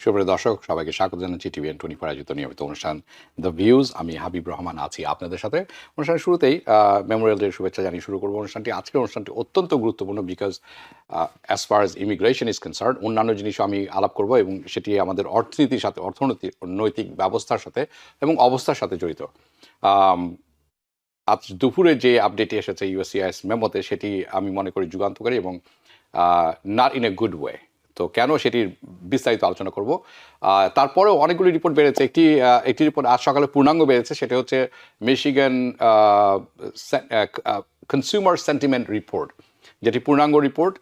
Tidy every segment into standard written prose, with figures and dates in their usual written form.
সুপ্রিয় দর্শক, সবাইকে স্বাগত জানাচ্ছি TVN24 আয়োজিত নিয়মিত অনুষ্ঠান দ্য ভিউজ। আমি হাবিব রহমান আছি আপনাদের সাথে। অনুষ্ঠানের শুরুতেই মেমোরিয়াল ডের শুভেচ্ছা জানিয়ে শুরু করবো অনুষ্ঠানটি। আজকের অনুষ্ঠানটি অত্যন্ত গুরুত্বপূর্ণ because as far as immigration is concern, অন্যান্য জিনিসও আমি আলাপ করব এবং সেটি আমাদের অর্থনীতির সাথে, অর্থনৈতিক ব্যবস্থার সাথে এবং অবস্থার সাথে জড়িত। আজ দুপুরে যে আপডেটটি এসেছে ইউএসসিআইএস মেমোতে, সেটি আমি মনে করি যুগান্তকারী এবং not in a good way. তো কেন, সেটির বিস্তারিত আলোচনা করব। তারপরেও অনেকগুলি রিপোর্ট বেড়েছে। একটি রিপোর্ট আজ সকালে পূর্ণাঙ্গ বেড়েছে, সেটা হচ্ছে মিশিগান কনজিউমার সেন্টিমেন্ট রিপোর্ট, যেটি পূর্ণাঙ্গ রিপোর্ট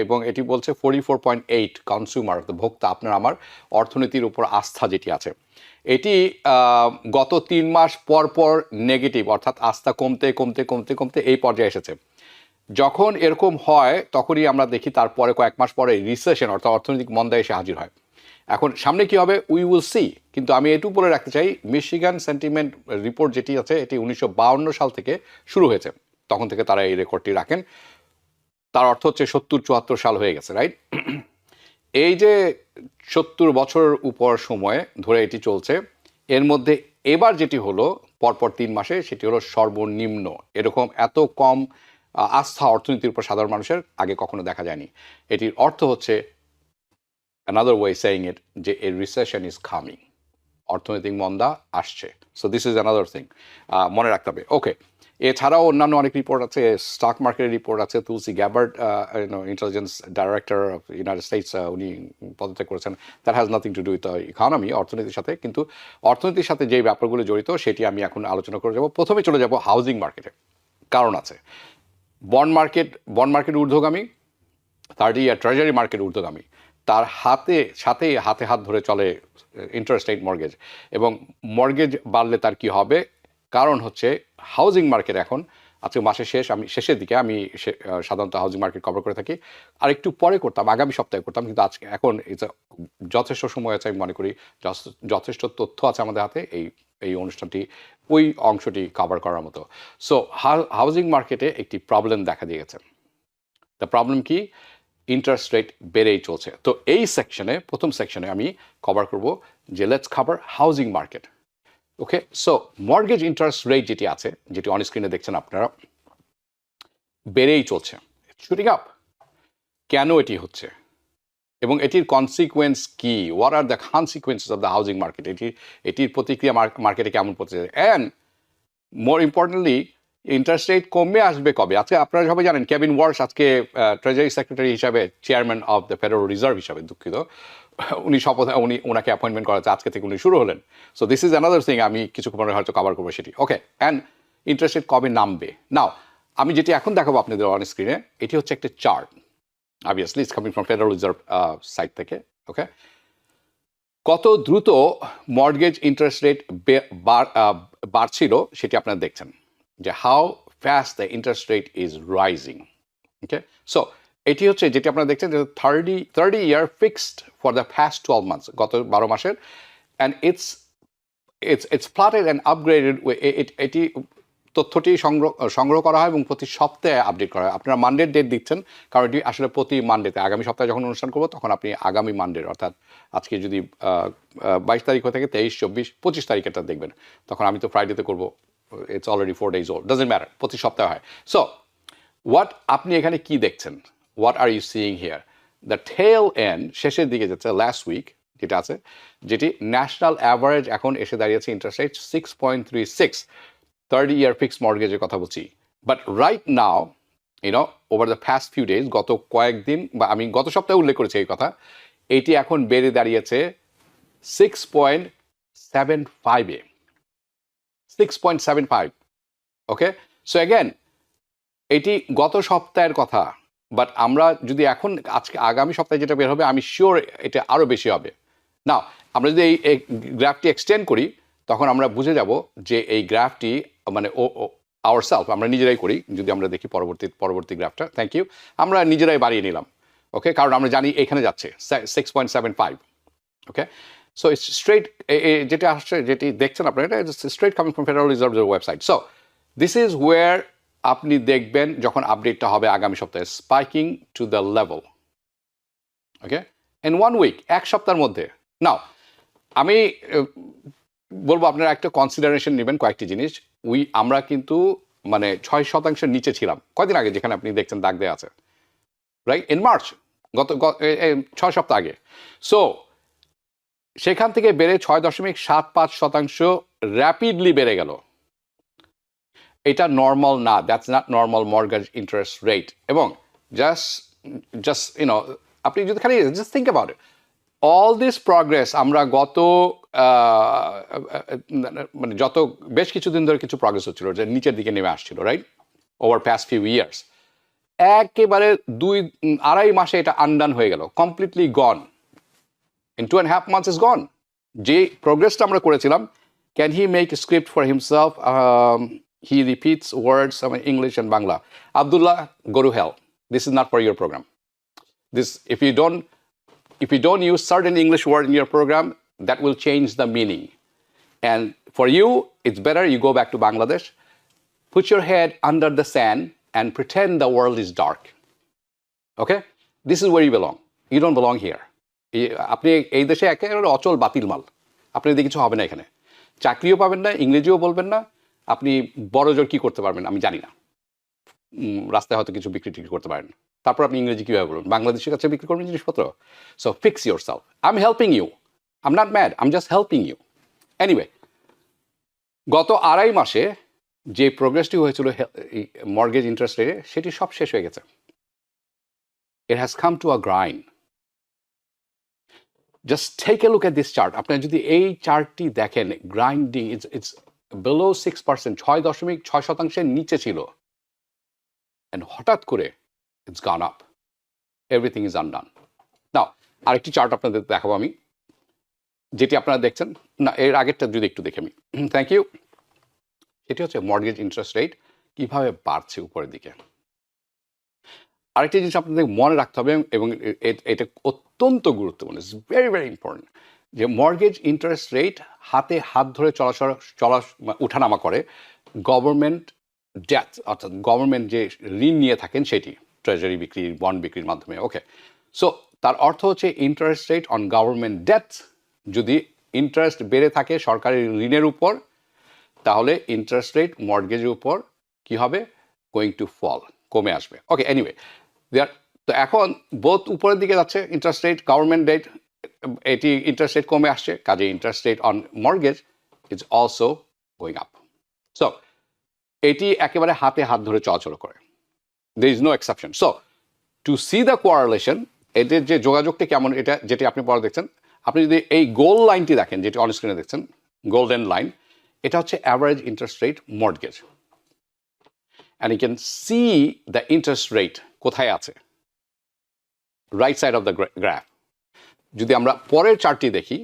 এবং এটি বলছে 44.8 কনজিউমার, ভোক্তা, আপনার আমার অর্থনীতির উপর আস্থা যেটি আছে, এটি গত 3 মাস পর পর নেগেটিভ, অর্থাৎ আস্থা কমতে কমতে কমতে কমতে এই পর্যায়ে এসেছে। যখন এরকম হয় তখনই আমরা দেখি তারপরে কয়েক মাস পরে রিসেশন, অর্থাৎ অর্থনৈতিক মন্দা এসে হাজির হয়। এখন সামনে কি হবে উই উইল সি, কিন্তু আমি এটুকু বলে রাখতে চাই, মিশিগান সেন্টিমেন্ট রিপোর্ট যেটি আছে এটি 1952 সাল থেকে শুরু হয়েছে। তখন থেকে তারা এই রেকর্ডটি রাখেন। তার অর্থ হচ্ছে 70-74 সাল হয়ে গেছে, রাইট? এই যে 70 বছর উপর সময় ধরে এটি চলছে, এর মধ্যে এবার যেটি হলো পরপর 3 মাসে, সেটি হলো সর্বনিম্ন। এরকম এত কম আস্থা অর্থনীতির উপর সাধারণ মানুষের আগে কখনো দেখা যায়নি। এটির অর্থ হচ্ছে, another way saying it, যে a recession is coming, অর্থনৈতিক মন্দা আসছে। So this is another thing, মনে রাখতে হবে। ওকে, এছাড়াও অন্যান্য অনেক রিপোর্ট আছে, স্টক মার্কেটের রিপোর্ট আছে। Tulsi Gabbard, intelligence director of United States, উনি পদত্যাগ করেছেন। That has nothing to do with economy, অর্থনীতির সাথে। কিন্তু অর্থনীতির সাথে যে ব্যাপারগুলো জড়িত সেটি আমি এখন আলোচনা করে যাব। প্রথমে চলে যাব হাউজিং মার্কেটে। কারণ আছে, বন্ড মার্কেট ঊর্ধ্বগামী, 30 ইয়ার ট্রেজারি মার্কেট ঊর্ধ্বগামী। তার সাথে হাত ধরে চলে ইন্টারেস্ট রেট মর্গেজ, এবং মর্গেজ বাড়লে তার কি হবে? কারণ হচ্ছে হাউজিং মার্কেট এখন, আজকে মাসের শেষের দিকে আমি সাধারণত হাউজিং মার্কেট কভার করে থাকি। আর একটু পরে করতাম, আগামী সপ্তাহে করতাম, কিন্তু এখন যথেষ্ট সময় আছে, আমি মনে করি যথেষ্ট তথ্য আছে আমাদের হাতে এই অনুষ্ঠানটি ওই অংশটি কভার করার মতো। সো হাউজিং মার্কেটে একটি প্রবলেম দেখা দিয়েছে। দ্য প্রবলেম কি? ইন্টারেস্ট রেট বেড়েই চলছে। তো এই সেকশনে, প্রথম সেকশনে আমি কভার করব যে let's cover housing market. Okay, so mortgage interest rate যেটি আছে, যেটি অন স্ক্রিনে দেখছেন আপনারা, বেড়েই চলছে, শুটিং আপ। কেন এটি হচ্ছে এবং এটির কনসিকুয়েন্স কি? What are the consequences of the housing market? এটির প্রতিক্রিয়া মার্কেটে কেমন পড়ছে? And more importantly, interest rate কমে আসবে কবে? আজকে আপনারা সবাই জানেন কেভিন ওয়ার্স আজকে ট্রেজারি সেক্রেটারি হিসাবে, chairman of the federal reserve হিসাবে, দুঃখিত, ওনাকে অ্যাপয়েন্টমেন্ট করা হচ্ছে, আজকে থেকে উনি শুরু হলেন। So this is another thing, আমি কিছু পরে হয়তো কভার করবো সেটি। ওকে, অ্যান্ড ইন্টারেস্ট রেট কবে নামবে? নাও, আমি যেটি এখন দেখাবো আপনাদের অন স্ক্রিনে, এটি হচ্ছে একটা chart. Obviously it's coming from federal reserve site থেকে। ওকে, কত দ্রুত মর্গেজ ইন্টারেস্ট রেট বাড়ছিল সেটি আপনারা দেখছেন, যে how fast the interest rate is rising. Okay, so এটি হচ্ছে যেটি আপনারা দেখছেন, যে 30 year fixed for the first 12 months, গত 12 মাসের। And it's plotted and upgraded. এটি তথ্যটি সংগ্রহ করা হয় এবং প্রতি সপ্তাহে আপডেট করা হয়। আপনারা মানডের ডেট দিচ্ছেন, কারণ এটি আসলে প্রতি মানডেতে, আগামী সপ্তাহে যখন অনুষ্ঠান করবো তখন আপনি আগামী মানডের, অর্থাৎ আজকে যদি 22 তারিখ হয়ে থাকে, 23, 24, 25 তারিখেরটা দেখবেন, তখন আমি তো ফ্রাইডেতে করবো, it's already 4 days old, doesn't matter, প্রতি সপ্তাহে হয়। সো আপনি এখানে কি দেখছেন? What are you seeing here? The tail end, শেষের দিকে যাচ্ছে, লাস্ট উইক যেটা আছে, যেটি ন্যাশনাল অ্যাভারেজ এখন এসে দাঁড়িয়েছে ইন্টারেস্ট রেট 6.36, 30 ইয়ার ফিক্সড মর্গেজের কথা বলছি। But right now, over the fast few days, গত কয়েকদিন, বা আমি গত সপ্তাহে উল্লেখ করেছি এই কথা, এটি এখন বেড়ে দাঁড়িয়েছে 6.75-এ, 6.75। ওকে, সো অ্যাগেন এটি গত সপ্তাহের কথা, বাট আমরা যদি এখন আগামী সপ্তাহে যেটা বের হবে, আমি শিওর এটা আরও বেশি হবে। না, আমরা যদি এই গ্রাফটি এক্সটেন্ড করি, তখন আমরা বুঝে যাব যে এই গ্রাফটি, মানে আওয়ারসেলফ, আমরা নিজেরাই করি, যদি আমরা দেখি পরবর্তী গ্রাফটা, থ্যাংক ইউ, আমরা নিজেরাই বাড়িয়ে নিলাম। ওকে, কারণ আমরা জানি এখানে যাচ্ছে 6.75। ওকে, সো ইটস স্ট্রেট, যেটা আসছে, যেটি দেখছেন আপনারা, এটা স্ট্রেট কামিং ফ্রম ফেডারেল রিজার্ভের website. So this is where আপনি দেখবেন যখন আপডেটটা হবে আগামী সপ্তাহে, spiking to the level. Okay, in 1 week, এক সপ্তাহের মধ্যে। নাও আমি বলবো আপনারা একটা কনসিডারেশন নেবেন কয়েকটি জিনিস। আমরা কিন্তু মানে 6% নিচে ছিলাম কয়দিন আগে, যেখানে আপনি দেখছেন দাগ দেওয়া আছে, রাইট, ইন মার্চ, গত 6 সপ্তাহ আগে। সো সেখান থেকে বেড়ে 6.75% র্যাপিডলি বেড়ে গেল। এটা নর্মাল না, that's not normal mortgage interest rate. এবং জাস্ট আপনি যদি খালি just think about it, all this progress আমরা গত মানে যত বেশ কিছুদিন ধরে কিছু প্রগ্রেস হচ্ছিল, যে নিচের দিকে নেমে আসছিল, right, over past few years, একেবারে 2-2.5 মাসে এটা আনডান হয়ে গেল, completely gone. In 2.5 months is গন। যে প্রোগ্রেসটা আমরা করেছিলাম, can he make script for himself? He repeats words English and Bangla. Abdullah, go to hell. This is not for your program. This, if you don't use certain English word in your program, that will change the meaning. And for you, it's better you go back to Bangladesh, put your head under the sand and pretend the world is dark. Okay? This is where you belong. You don't belong here. আপনি এই দেশে একেবারে অচল বাতিল মাল, আপনি যদি কিছু হবে না এখানে, চাকরিও পাবেন না, ইংরেজিও বলবেন না, আপনি বড় জোর কী করতে পারবেন আমি জানি না, রাস্তায় হয়তো কিছু বিক্রি টিক্রি করতে পারেন, তারপর আপনি ইংরেজি কীভাবে বলবেন, বাংলাদেশের কাছে বিক্রি করবেন জিনিসপত্র? So fix yourself. I am helping you, I am not mad, I am just helping you. Anyway, গত 2.5 মাসে যে প্রোগ্রেসটি হয়েছিল মর্গেজ ইন্টারেস্ট রেটে, সেটি সব শেষ হয়ে গেছে। It has come to a grind. Just take a look at this chart. আপনারা যদি এই চার্টটি দেখেন, গ্রাইন্ডিং, ইটস বিলো 6%, 6.6% নিচে ছিল, অ্যান্ড হঠাৎ করে it's gone up, everything is undone. Now আরেকটি চার্ট আপনাদের দেখাবো আমি, যেটি আপনারা দেখছেন না, এর আগেরটা যদি একটু দেখে আমি, থ্যাংক ইউ। এটি হচ্ছে মর্গেজ ইন্টারেস্ট রেট কীভাবে বাড়ছে উপরের দিকে। আরেকটি জিনিস আপনাদের মনে রাখতে হবে, এবং এটা অত্যন্ত গুরুত্বপূর্ণ, ইটস ভেরি ভেরি ইম্পর্টেন্ট, যে মর্গেজ ইন্টারেস্ট রেট হাতে হাত ধরে উঠানামা করে গভর্নমেন্ট ডেট, অর্থাৎ গভর্নমেন্ট যে ঋণ নিয়ে থাকেন সেটি, ট্রেজারি বিক্রি, বন্ড বিক্রির মাধ্যমে। ওকে, সো তার অর্থ হচ্ছে interest rate on government debt, যদি ইন্টারেস্ট বেড়ে থাকে সরকারি ঋণের উপর, তাহলে ইন্টারেস্ট রেট মর্গেজের উপর কী হবে? গোয়িং টু ফল, কমে আসবে। ওকে, এনিওয়ে, তো এখন বোথ উপরের দিকে যাচ্ছে ইন্টারেস্ট রেট, গভর্নমেন্ট রেট, এটি ইন্টারেস্ট রেট কমে আসছে, কাজে interest rate on mortgage is also going up. So এটি একেবারে হাতে হাত ধরে চলাচল করে, there is no exception. So to see the correlation, এদের যে যোগাযোগটি কেমন, এটা যেটি আপনি পরে দেখছেন, আপনি যদি এই গোল লাইনটি দেখেন, যেটি অন স্ক্রিনে দেখছেন, গোল্ডেন লাইন, এটা হচ্ছে average interest rate mortgage, and you can see the interest rate কোথায় আছে, right side of the graph. যদি আমরা পরের চার্টটি দেখি,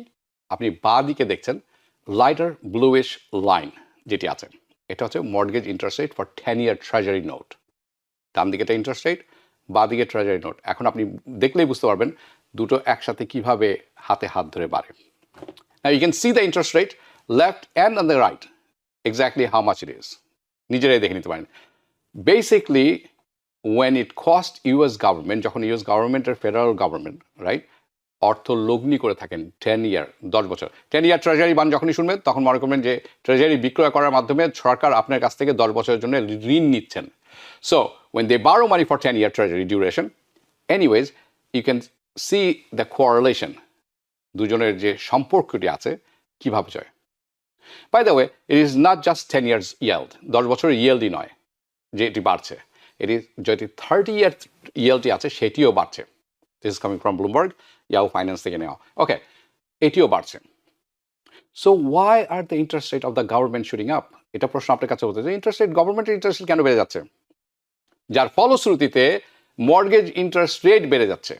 আপনি বাঁ দিকে দেখছেন লাইটার ব্লুইশ লাইন যেটি আছে, এটা হচ্ছে mortgage interest rate for 10-year treasury note. ডান দিকে এটা ইন্টারেস্ট রেট, বাঁ দিকে ট্রেজারি নোট। এখন আপনি দেখলেই বুঝতে পারবেন দুটো একসাথে কিভাবে হাতে হাত ধরে বাড়ে। Now you can see the interest rate left and on the right, exactly how much it is. নিজেরাই দেখে নিতে পারেন। Basically, when it cost US government, যখন US গভর্নমেন্টের ফেডারেল গভর্নমেন্ট, রাইট, অর্থ লগ্নি করে থাকেন 10 year, 10 বছর, 10 year ট্রেজারি বান যখনই শুনবেন, তখন মনে করবেন যে ট্রেজারি বিক্রয় করার মাধ্যমে সরকার আপনার কাছ থেকে 10 বছরের জন্য ঋণ নিচ্ছেন। So when they borrow money for 10 year treasury duration, anyways, you can see the correlation, দুজনের যে সম্পর্কটি আছে কিভাবে যায়। By the way, it is not just 10 years yield, 10 বছরের ইয়েলডই নয় যে এটি বাড়ছে, এটি যেটি 30 year ইয়েলটি আছে সেটিও বাড়ছে। This is coming from Bloomberg, Yahoo finance থেকে নেওয়া। ওকে, এটিও বাড়ছে। So why are the interest rate of the government shooting up? এটা প্রশ্ন আপনার কাছে হতে, যে ইন্টারেস্ট রেট, গভর্নমেন্টের ইন্টারেস্ট রেট কেন বেড়ে যাচ্ছে, যার ফলশ্রুতিতে মর্গেজ ইন্টারেস্ট রেট বেড়ে যাচ্ছে।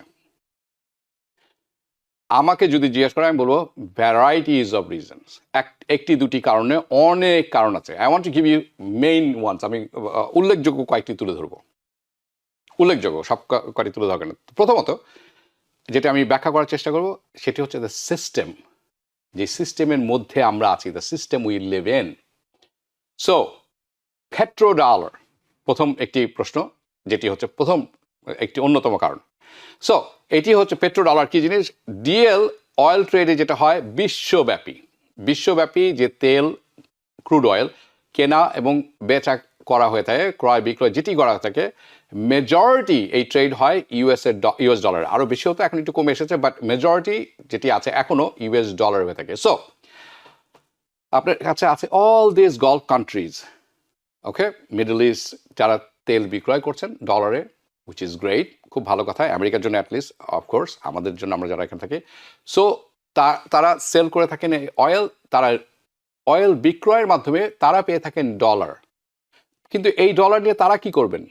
আমাকে যদি জিজ্ঞেস করেন, আমি বলবো ভ্যারাইটিজ অফ রিজনস, একটি দুটি কারণে, অনেক কারণ আছে। I want to give you main ones, আমি উল্লেখযোগ্য কয়েকটি তুলে ধরবো, উল্লেখযোগ্য সব কয়টি তুলে ধরবেন। প্রথমত যেটা আমি ব্যাখ্যা করার চেষ্টা করব, সেটি হচ্ছে দ্য সিস্টেম, যে সিস্টেমের মধ্যে আমরা আছি, the system we live in. So petro dollar প্রথম একটি প্রশ্ন, যেটি হচ্ছে প্রথম একটি অন্যতম কারণ। সো এটি হচ্ছে পেট্রো ডলার কি জিনিস। ডিএল অয়েল ট্রেডে যেটা হয় বিশ্বব্যাপী যে তেল ক্রুড অয়েল কেনা এবং বেচা করা হয়ে থাকে, ক্রয় বিক্রয় যেটি করা হয়ে থাকে, মেজরিটি এই ট্রেড হয় ইউএস ডলার। আরও বেশি হতো, এখন একটু কমে এসেছে, বাট মেজরিটি যেটি আছে এখনও ইউএস ডলার হয়ে থাকে। সো আপনার কাছে আছে all this golf countries, okay, middle east, যারা তেল বিক্রয় করছেন ডলারে, উইচ ইজ গ্রেট, খুব ভালো কথা আমেরিকার জন্য অ্যাটলিস্ট, অফকোর্স আমাদের জন্য আমরা যারা এখানে থাকি। সো তারা সেল করে থাকেন অয়েল, তারা অয়েল বিক্রয়ের মাধ্যমে তারা পেয়ে থাকেন ডলার। কিন্তু এই ডলার নিয়ে তারা কি করবেন?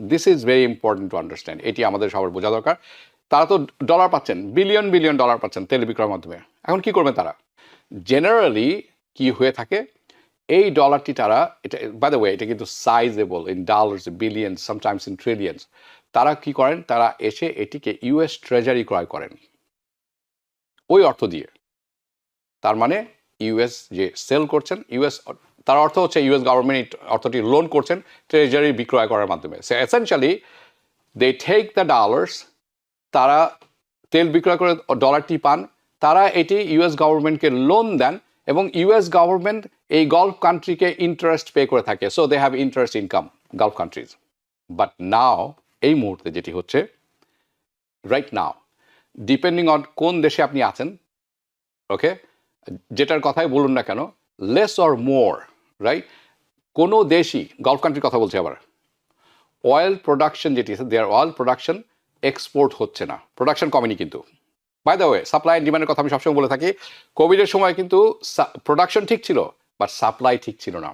This is very important to understand. এটি আমাদের সবার বোঝা দরকার। তারা তো ডলার পাচ্ছেন, বিলিয়ন ডলার পাচ্ছেন তেল বিক্রয়ের মাধ্যমে। এখন কি করবেন তারা? জেনারেলি কি হয়ে থাকে, এই ডলারটি তারা, এটা বাই দ্য ওয়ে এটা কিন্তু sizeable in dollars, billion, sometimes in trillions. তারা কি করেন, তারা এসে এটিকে ইউএস ট্রেজারি ক্রয় করেন ওই অর্থ দিয়ে। তার মানে ইউএস যে সেল করছেন, তার অর্থ হচ্ছে ইউএস গভর্নমেন্ট অর্থটি লোন করছেন ট্রেজারি বিক্রয় করার মাধ্যমে। So essentially they take the dollars, তারা তেল বিক্রয় করে ডলারটি পান, তারা এটি ইউএস গভর্নমেন্টকে লোন দেন এবং ইউএস গভর্নমেন্ট এই গলফ কান্ট্রিকে ইন্টারেস্ট পে করে থাকে। So they have interest income gulf countries. But now এই মুহূর্তে যেটি হচ্ছে রাইট নাও, ডিপেন্ডিং অন কোন দেশে আপনি আছেন, ওকে, যেটার কথাই বলুন না কেন, লেস অর মোর, রাইট, কোনো দেশই, গলফ কান্ট্রির কথা বলছে আবার, অয়েল প্রোডাকশন যেটি আছে, দেয়ার অয়েল প্রোডাকশন এক্সপোর্ট হচ্ছে না, প্রোডাকশন কমেনি। কিন্তু by the way supply and ডিমান্ডের কথা আমি সবসময় বলে থাকি, কোভিডের সময় কিন্তু প্রোডাকশন ঠিক ছিল বাট সাপ্লাই ঠিক ছিল না,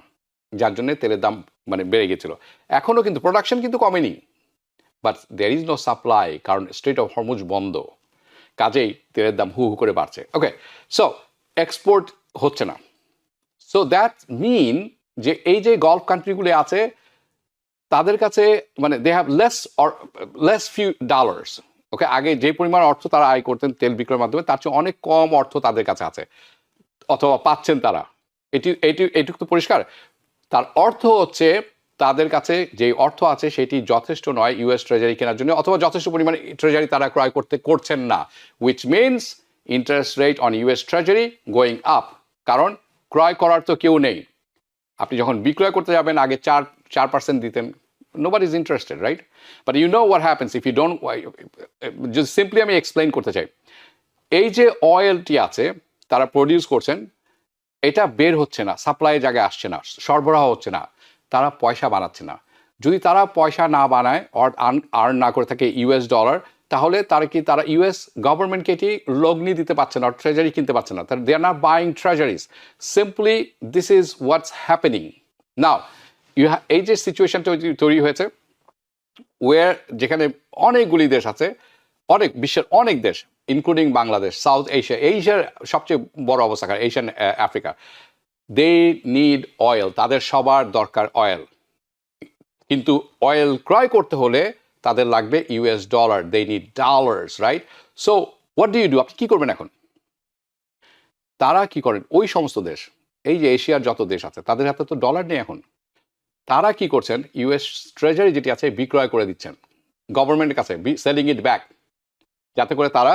যার জন্য তেলের দাম মানে বেড়ে গেছিল। এখনও কিন্তু প্রোডাকশন কিন্তু কমেনি, but there is no supply, কারণ স্ট্রেট অফ হরমুজ বন্ধ, কাজেই তেলের দাম হু হু করে বাড়ছে। ওকে, সো এক্সপোর্ট হচ্ছে না। সো দ্যাট মিন যে এই যে গলফ কান্ট্রিগুলি আছে তাদের কাছে মানে they have less few dollars, okay, আগে যে পরিমাণ অর্থ তারা আয় করতেন তেল বিক্রয়ের মাধ্যমে তার চেয়ে অনেক কম অর্থ তাদের কাছে আছে অথবা পাচ্ছেন তারা। এটুকু তো পরিষ্কার। তার অর্থ হচ্ছে তাদের কাছে যে অর্থ আছে সেটি যথেষ্ট নয় ইউএস ট্রেজারি কেনার জন্য, অথবা যথেষ্ট পরিমাণে ট্রেজারি তারা ক্রয় করছেন না, which means interest rate on US treasury going up, কারণ ক্রয় করার তো কেউ নেই। আপনি যখন বিক্রয় করতে যাবেন আগে 4% দিতেন, nobody is interested, right? But you know what happens if you don't, just simply আমি এক্সপ্লেইন করতে চাই, এই যে অয়েলটি আছে তারা প্রডিউস করছেন, এটা বের হচ্ছে না, সাপ্লাই জায়গায় আসছে না, সরবরাহ হচ্ছে না, তারা পয়সা বানাচ্ছে না। যদি তারা পয়সা না বানায় আর্ন না করে থাকে ইউএস ডলার, তাহলে তারা ইউএস গভর্নমেন্টকে এটি লগ্নি দিতে পারছে না, ট্রেজারি কিনতে পারছে না, they are not buying treasuries. Simply this is what's happening now. এই যে সিচুয়েশনটা তৈরি হয়েছে, যেখানে অনেকগুলি দেশ আছে, বিশ্বের অনেক দেশ ইনক্লুডিং বাংলাদেশ, সাউথ এশিয়ার সবচেয়ে বড় অবস্থা, Asian Africa, they need oil, তাদের সবার দরকার অয়েল, কিন্তু অয়েল ক্রয় করতে হলে তাদের লাগবে US dollar, they need dollars, right? So what do you do, আপনি কী করবেন এখন? তারা কি করেন, ওই সমস্ত দেশ, এই যে এশিয়ার যত দেশ আছে তাদের হাতে তো ডলার নেই এখন, তারা কি করছেন, ইউএস ট্রেজারি যেটি আছে বিক্রয় করে দিচ্ছেন গভর্নমেন্টের কাছে, সেলিং ইট ব্যাক, যাতে করে তারা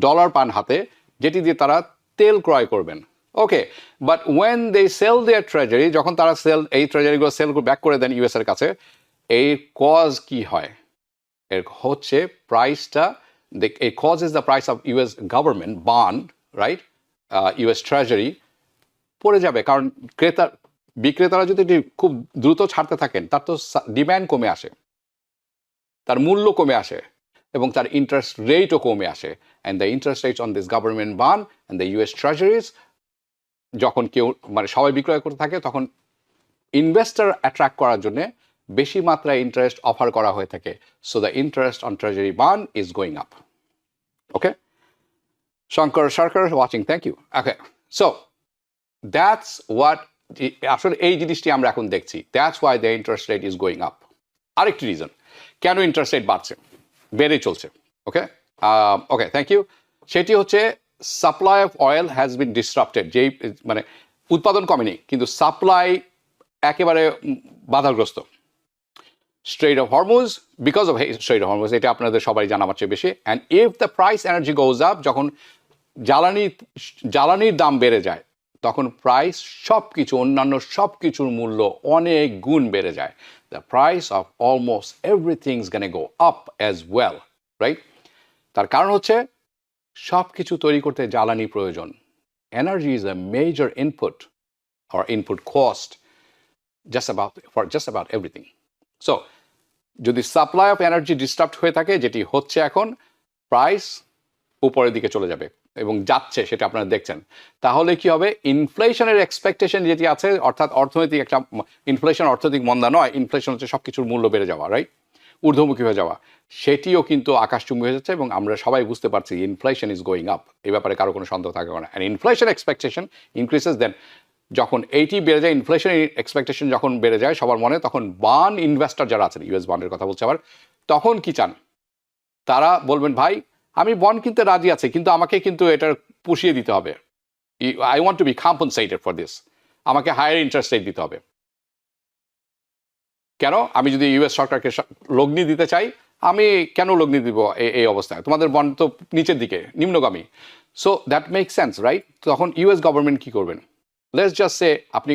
ডলার পান হাতে, যেটি দিয়ে তারা তেল ক্রয় করবেন। Okay, but when they sell their treasury, যখন তারা এই ট্রেজারিগুলো সেল ব্যাক করে দেন ইউএস এর কাছে, এর কজ কি হয়? এর হচ্ছে প্রাইসটা, এই cause is the price of US government bond, right, US treasury পড়ে যাবে, কারণ বিক্রেতারা যদি খুব দ্রুত ছাড়তে থাকেন তার তো ডিম্যান্ড কমে আসে, তার মূল্য কমে আসে এবং তার ইন্টারেস্ট রেটও কমে আসে। And the interest rates on this government bond and the US treasuries, যখন কেউ মানে সবাই বিক্রয় করতে থাকে তখন ইনভেস্টর অ্যাট্রাক্ট করার জন্য বেশি মাত্রায় ইন্টারেস্ট অফার করা হয়ে থাকে। So the interest on treasury bond is going up. Okay, Shankar Sarkar watching, thank you. Okay, so that's what, আসলে এই জিনিসটি আমরা এখন দেখছি, that's why the interest rate is going up. আরেকটি রিজন কেন ইন্টারেস্ট রেট বাড়ছে, বেড়ে চলছে, ওকে, ওকে, থ্যাংক ইউ, সেটি হচ্ছে supply of oil has been disrupted. যেই মানে উৎপাদন কমেনি কিন্তু সাপ্লাই একেবারে বাধাগ্রস্ত। Strait of Hormuz, because of Strait of Hormuz, এটা আপনাদের সবাই জানা আমার চেয়ে বেশি, and if the price energy goes up, যখন জ্বালানির দাম বেড়ে যায় তখন প্রাইস সব কিছু অন্যান্য সব কিছুর মূল্য অনেক গুণ বেড়ে যায়। The price of almost everything's gonna go up as well, right? তার কারণ হচ্ছে সব কিছু তৈরি করতে জ্বালানি প্রয়োজন। Energy is a major input or input cost for just about everything. So যদি সাপ্লাই অফ এনার্জি ডিস্টার্ব হয়ে থাকে, যেটি হচ্ছে এখন, প্রাইস উপরের দিকে চলে যাবে এবং যাচ্ছে, সেটা আপনারা দেখছেন। তাহলে কি হবে? ইনফ্লেশনের এক্সপেকটেশন যেটি আছে, অর্থাৎ অর্থনৈতিক একটা ইনফ্লেশন অর্থনৈতিক মন্দা নয়, ইনফ্লেশন হচ্ছে সব কিছুর মূল্য বেড়ে যাওয়া, রাইট, ঊর্ধ্বমুখী হয়ে যাওয়া, সেটিও কিন্তু আকাশচুম্বী হয়ে যাচ্ছে এবং আমরা সবাই বুঝতে পারছি ইনফ্লেশন ইজ গোয়িং আপ। এই ব্যাপারে কারো কোনো সন্দেহ থাকবে না। অ্যান্ড ইনফ্লেশন এক্সপেকটেশন ইনক্রিসেস, দেন যখন এইটি বেড়ে যায়, ইনফ্লেশন এক্সপেকটেশন যখন বেড়ে যায় সবার মনে, তখন বন্ড ইনভেস্টর যারা আছেন, ইউএস বন্ডের কথা বলছে আবার, তখন কি চান? তারা বলবেন, ভাই আমি বন্ড কিনতে রাজি আছি, কিন্তু আমাকে কিন্তু এটার পুষিয়ে দিতে হবে। I want to be compensated for this, আমাকে হায়ার ইন্টারেস্ট রেট দিতে হবে। কেন? আমি যদি ইউএস সরকারকে লগ্নি দিতে চাই, আমি কেন লগ্নি দিব এই অবস্থায়? তোমাদের বন্ড তো নিচের দিকে, নিম্নগামী। So that make sense, right? তখন ইউএস গভর্নমেন্ট কি করবেন? লেটস জাস্ট সে আপনি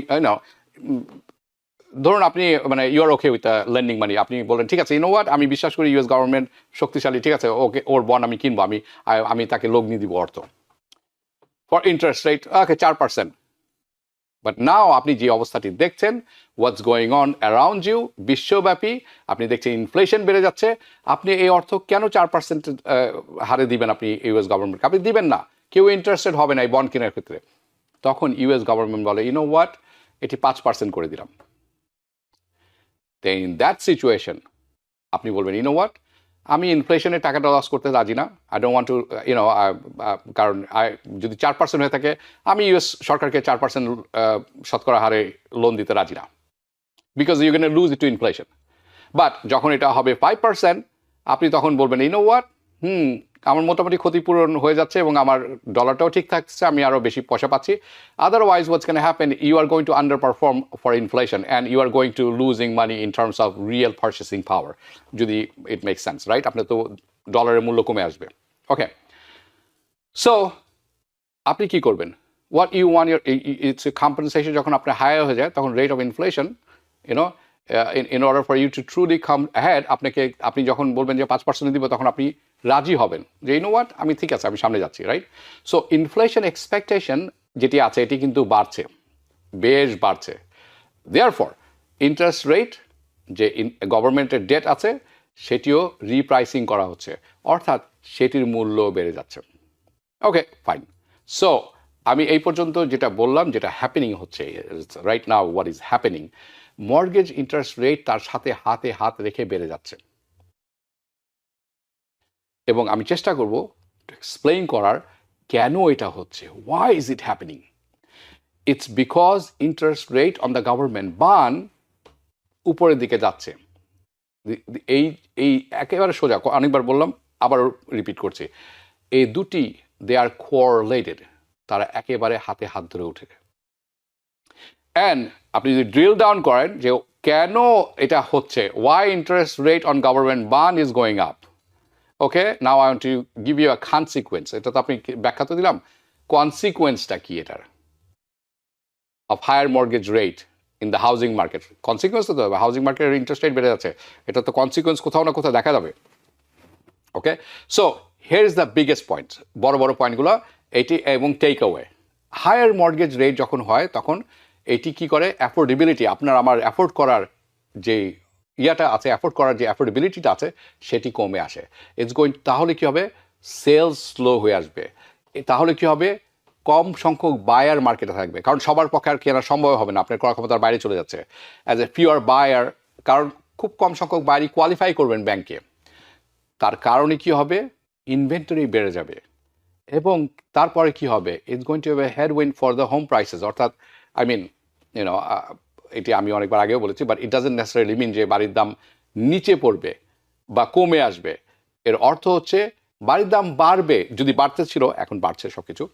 ধরুন আপনি মানে you are okay with lending money, আপনি বলেন ঠিক আছে, ইউ নো হোয়াট, আমি বিশ্বাস করি ইউএস গভর্নমেন্ট শক্তিশালী, ঠিক আছে, ওকে, ওর বন্ড আমি কিনবো, আমি তাকে লগ্নি দিব অর্থ for interest rate okay 4%। But now আপনি যে অবস্থাটি দেখছেন, what's going on around you, বিশ্বব্যাপী আপনি দেখছেন ইনফ্লেশন বেড়ে যাচ্ছে, আপনি এই অর্থ কেন 4% হারে দিবেন আপনি ইউএস গভর্নমেন্টকে? আপনি দিবেন না, কেউ ইন্টারেস্টেড হবে না এই বন্ড কেনার ক্ষেত্রে। তখন ইউএস গভর্নমেন্ট বলে, ইউ নো হোয়াট, এটি 5% করে দিলাম। ইন দ্যাট সিচুয়েশন আপনি বলবেন, ইউ নো হোয়াট, আমি ইনফ্লেশনের টাকাটা লস করতে রাজি না, I don't want to you know, কারণ যদি 4% হয়ে থাকে, আমি ইউএস সরকারকে 4% শতকরা হারে লোন দিতে রাজি না, because you can lose it to inflation. But যখন এটা হবে 5%, আপনি তখন বলবেন, ইউ নো হোয়াট, আমার মোটামুটি ক্ষতিপূরণ হয়ে যাচ্ছে এবং আমার ডলারটাও ঠিক থাকছে, আমি আরও বেশি পয়সা পাচ্ছি। Otherwise what's can happen, you are going to underperform for inflation and you are going to losing money in terms of real purchasing power, যদি ইট মেক সেন্স, রাইট? আপনার তো ডলারের মূল্য কমে আসবে। ওকে, সো আপনি কি করবেন? What you want your it's compensation, যখন আপনার হায়ার হয়ে যায়, তখন rate of inflation, you know, in order for you to truly come ahead, আপনি যখন বলবেন যে 5% দিব, তখন আপনি রাজি হবেন যে ইউ নো হোয়াট, আমি ঠিক আছে, আমি সামনে যাচ্ছি, রাইট? সো ইনফ্লেশন এক্সপেকটেশন যেটি আছে, এটি কিন্তু বাড়ছে, বেশ বাড়ছে। দেয়ারফর ইন্টারেস্ট রেট, যে গভর্নমেন্টের ডেট আছে, সেটিও রিপ্রাইসিং করা হচ্ছে, অর্থাৎ সেটির মূল্য বেড়ে যাচ্ছে। ওকে, ফাইন। সো আমি এই পর্যন্ত যেটা বললাম, যেটা হ্যাপেনিং হচ্ছে right now, what is happening, mortgage interest rate তার সাথে হাতে হাত রেখে বেড়ে যাচ্ছে, এবং আমি চেষ্টা করব এক্সপ্লেইন করার কেন এটা হচ্ছে, why is it happening. It's because interest rate on the government bond উপরের দিকে যাচ্ছে। এই একেবারে সোজা, অনেকবার বললাম, আবার রিপিট করছি, এই দুটি দে আর কোরিলেটেড, তারা একেবারে হাতে হাত ধরে উঠে। অ্যান্ড আপনি যদি ড্রিল ডাউন করেন যে কেন এটা হচ্ছে, why interest rate on government bond is going up, okay, now I want to give you a consequence. এটা তো আপনি ব্যাখ্যা তো দিলাম, কনসিকুয়েন্সটা কি এটার, of higher mortgage rate in the housing market? Consequence তো হবে, হাউজিং মার্কেটের ইন্টারেস্ট রেট বেড়ে যাচ্ছে, এটা তো কনসিকুয়েন্স কোথাও না কোথাও দেখা যাবে। Okay, so here is the biggest point, বড় বড় পয়েন্টগুলো এটি, এবং take away. Higher mortgage rate যখন হয়, তখন এটি কি করে, অ্যাফোর্ডেবিলিটি, আপনার আমার অ্যাফোর্ড করার যে ইয়াটা আছে, অ্যাফোর্ড করার যে অ্যাফোর্ডেবিলিটিটা আছে, সেটি কমে আসে। ইটস গোয়িং, তাহলে কি হবে, সেলস স্লো হয়ে আসবে। তাহলে কি হবে, কম সংখ্যক বায়ার মার্কেটে থাকবে, কারণ সবার পক্ষে আর কেনা সম্ভব হবে না, আপনার করার ক্ষমতার বাইরে চলে যাচ্ছে। অ্যাজ এ ফিউর বায়ার, কারণ খুব কম সংখ্যক বায়ারই কোয়ালিফাই করবেন ব্যাংকে, তার কারণে কি হবে, ইনভেন্টরি বেড়ে যাবে, এবং তারপরে কি হবে, it's going to have a headwind for the home prices. অর্থাৎ আই মিন ইউনো, এটি আমি অনেকবার আগেও বলেছি, but it doesn't necessarily mean যে বাড়ির দাম নিচে পড়বে বা কমে আসবে। এর অর্থ হচ্ছে বাড়ির দাম বাড়বে, যদি বাড়তে ছিল, এখন বাড়ছে সব কিছু,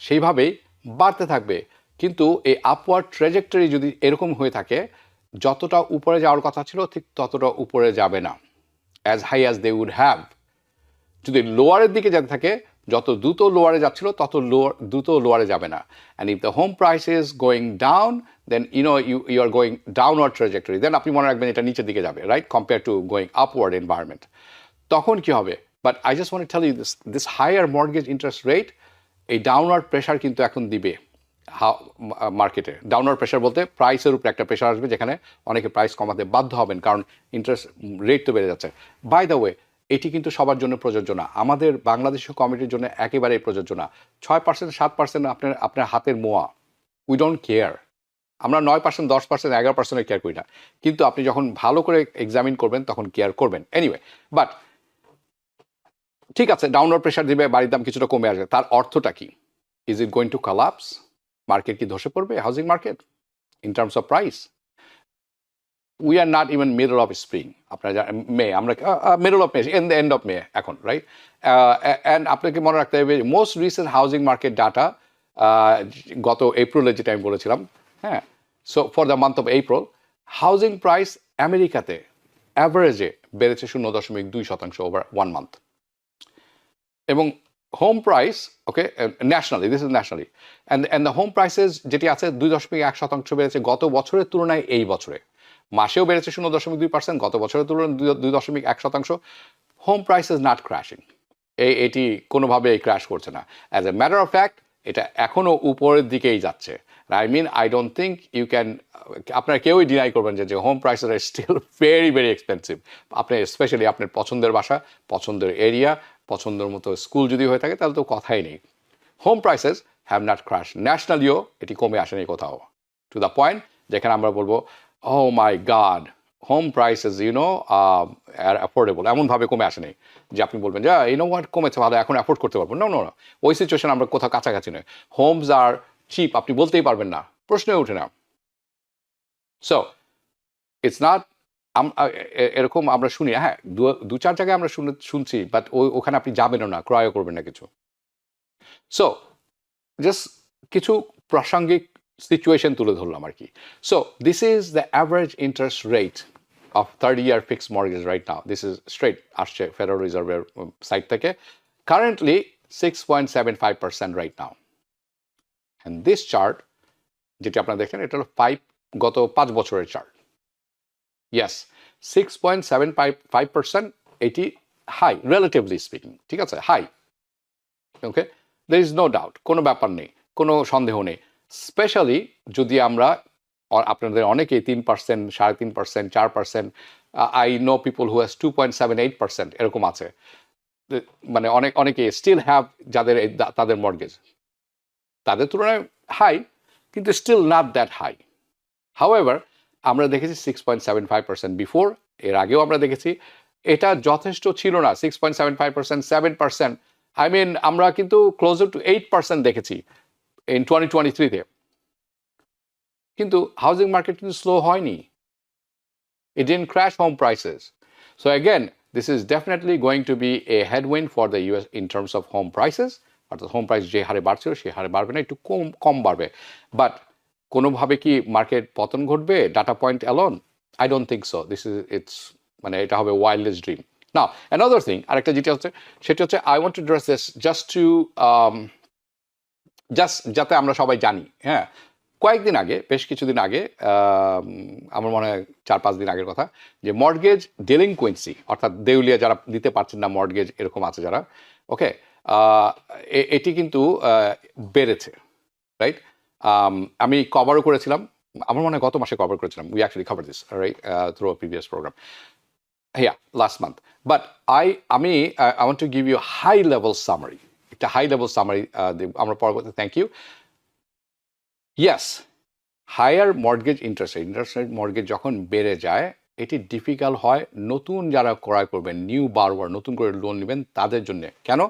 সেইভাবেই বাড়তে থাকবে। কিন্তু এই আপওয়ার্ড ট্র্যাজেক্টরি যদি এরকম হয়ে থাকে, যতটা উপরে যাওয়ার কথা ছিল ঠিক ততটা উপরে যাবে না, as high as they would have. যদি লোয়ারের দিকে যেতে থাকে, যত দ্রুত লোয়ারে যাচ্ছিল তত দ্রুত লোয়ারে যাবে না। And if the home price is going down, then you are going downward trajectory, then আপনি মনে রাখবেন এটা নিচের দিকে যাবে, right, compare to going upward environment. তখন কি হবে? But I just want to tell you this higher mortgage interest rate এই ডাউনওয়ার্ড প্রেশার কিন্তু এখন দিবে মার্কেটে। ডাউনওয়ার্ড প্রেশার বলতে প্রাইসের উপরে একটা প্রেশার আসবে, যেখানে অনেকে প্রাইস কমাতে বাধ্য হবেন, কারণ ইন্টারেস্ট রেট তো বেড়ে যাচ্ছে। বাই দ্য ওয়ে, এটি কিন্তু সবার জন্য প্রযোজ্য না, আমাদের বাংলাদেশি কমিটির জন্য একেবারেই প্রযোজ্য না। 6% 7% আপনার হাতের মোয়া, উই ডোন্ট কেয়ার। আমরা 9%, 10%, 11% কেয়ার করি না, কিন্তু আপনি যখন ভালো করে এক্সামিন করবেন তখন কেয়ার করবেন। এনিওয়ে, বাট ঠিক আছে, ডাউনওয়ার্ড প্রেশার দিবে, বাড়ির দাম কিছুটা কমে আসবে, তার অর্থটা কি? Is it going to collapse? Market কি ধসে পড়বে, housing market, in terms of price? We are not even middle of spring, আপনারা মে, আমরা middle of May, in the end of May এখন, রাইট? অ্যান্ড আপনাকে মনে রাখতে হবে most recent housing market data গত এপ্রিলে, যেটা আমি বলেছিলাম, হ্যাঁ, so for the month of April, housing price আমেরিকাতে অ্যাভারেজে বেড়েছে 0.2% ওভার 1 মান্থ। এবং home price, okay, nationally, this is nationally, and the home prices যেটি আছে 2.1% বেড়েছে গত বছরের তুলনায় এই বছরে। মাসেও বেড়েছে 0.2%, গত বছরের তুলনায় 2.1%। Home price is not crashing, এটি কোনোভাবে ক্র্যাশ করছে না। As a matter of fact, এটা এখনও উপরের দিকেই যাচ্ছে। I mean, I don't think you can, আপনারা কেউই ডিনাই করবেন যে home prices are still very very expensive. আপনি স্পেশালি আপনার পছন্দের বাসা, পছন্দের এরিয়া, পছন্দের মতো স্কুল যদি হয়ে থাকে, তাহলে তো কথাই নেই। Home prices have not crash, ন্যাশনালিও এটি কমে আসেনি কোথাও, টু দ্য পয়েন্ট যেখানে আমরা বলবো oh my god, home prices are affordable, এমনভাবে কমে আসেনি যে আপনি বলবেন যে হোয়াট কমেছে, ভালো, এখন অ্যাফোর্ড করতে পারবো না। ওই সিচুয়েশন আমরা কোথাও কাছাকাছি নয়। হোমস আর চিপ আপনি বলতেই পারবেন না, প্রশ্নই ওঠে না। সো ইটস নট, এরকম আমরা শুনি, হ্যাঁ, 2-4 জায়গায় আমরা শুনছি, বাট ওখানে আপনি যাবেনও না, ক্রয়ও করবেন না কিছু। সো জাস্ট কিছু প্রাসঙ্গিক সিচুয়েশন তুলে ধরলাম আর কি। So this is the average interest rate of 30-year fixed mortgage right now. This is straight আসছে ফেডারেল রিজার্ভের সাইট থেকে। Currently 6.75% right now. And this chart যেটি আপনারা দেখেন, এটা হলো গত 5 বছরের চার্ট। ইয়েস, 6.75%, এটি হাই, রিলেটিভলি স্পিকিং, ঠিক আছে, high, okay, there is no doubt, কোনো ব্যাপার নেই, কোনো সন্দেহ নেই। স্পেশালি যদি আমরা, আপনাদের অনেকেই 3%, 3.5%, 4%, I know people who has 2.78% এরকম আছে, মানে অনেকে স্টিল হ্যাভ, যাদের তাদের মর্গেজ তাদের তুলনায় হাই, কিন্তু still not that high. However, আমরা দেখেছি 6.75% বিফোর, এর আগেও আমরা দেখেছি, এটা যথেষ্ট ছিল না। 6.75%, 7%, আই মিন আমরা কিন্তু ক্লোজার টু 8% দেখেছি ইন 2023-তে। কিন্তু হাউজিং মার্কেট কিন্তু স্লো হয়নি, it didn't crash home prices. So again, this is definitely going to be a headwind for the US in terms of home prices. অর্থাৎ home price যে হারে বাড়ছিল সেই হারে বাড়বে না, একটু কম বাড়বে। বাট কোনোভাবে কি মার্কেট পতন ঘটবে data point alone? I don't think so. মানে এটা হবে ওয়াইল্ডেস্ট ড্রিম। নাও অ্যানাদার থিং, আরেকটা যেটা হচ্ছে, সেটা হচ্ছে I want to address this just যাতে আমরা সবাই জানি। হ্যাঁ, কয়েকদিন আগে, বেশ কিছুদিন আগে, আমার মনে হয় 4-5 দিন আগের কথা, যে মর্টগেজ ডেলিনকুয়েন্সি, অর্থাৎ দেউলিয়া যারা দিতে পারছেন না মর্টগেজ, এরকম আছে যারা, ওকে, এটি কিন্তু বেড়েছে, রাইট? আমি কভারও করেছিলাম, আমার মনে হয় গত মাসে কভার করেছিলাম, we actually cover this, right, through a previous program, হ্যাঁ, last month. But I want to give you high level summary, একটা হাই লেভেল সামারি আমরা পরবর্তী, thank you. Yes, higher mortgage interest rate mortgage যখন বেড়ে যায়, এটি difficult হয় নতুন যারা ক্রয় করবেন, নিউ বারোয়ার, নতুন করে লোন নেবেন তাদের জন্য। কেন?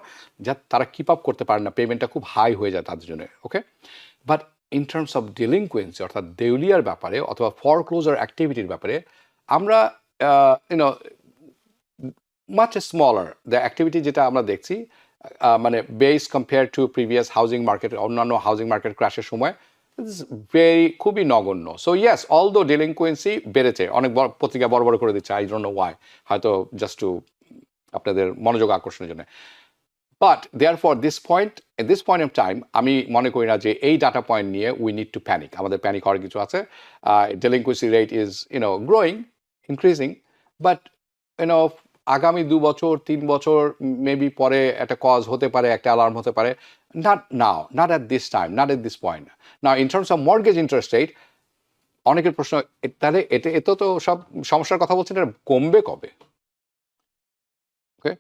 যা তারা কিপ আপ করতে পারে না, পেমেন্টটা খুব হাই হয়ে যায় তাদের জন্য, ওকে। বাট ইন টার্মস অফ ডিলিংকুয়েন্সি, অর্থাৎ দেউলিয়ার ব্যাপারে অথবা ফরক্লোজার অ্যাক্টিভিটির ব্যাপারে, আমরা মাচ স্মলার দ্য অ্যাক্টিভিটি যেটা আমরা দেখছি, মানে base compare to previous housing market, অন্যান্য হাউজিং মার্কেট ক্র্যাশের সময় খুবই নগণ্য। সো ইয়েস, অলদো ডেলিনকুয়েন্সি বেড়েছে, অনেক বড় পত্রিকা বড় বড় করে দিচ্ছে, আই ডোন্ট নো ওয়াই, হয়তো জাস্ট টু আপনাদের মনোযোগ আকর্ষণের জন্য। But there for this point of time আমি মনে করি না যে এই ডাটা পয়েন্ট নিয়ে উই নিড টু প্যানিক, আমাদের প্যানিক হওয়ার কিছু আছে। Delinquency rate is growing, increasing, but আগামী 2 বছর 3 বছর মেবি পরে একটা কজ হতে পারে, একটা অ্যালার্ম হতে পারে, not now, not at this time, not at this point. Now in terms of mortgage interest rate, অনেকের প্রশ্ন, তাহলে এত তো সব সমস্যার কথা বলছেন, এটা কমবে কবে? ওকে,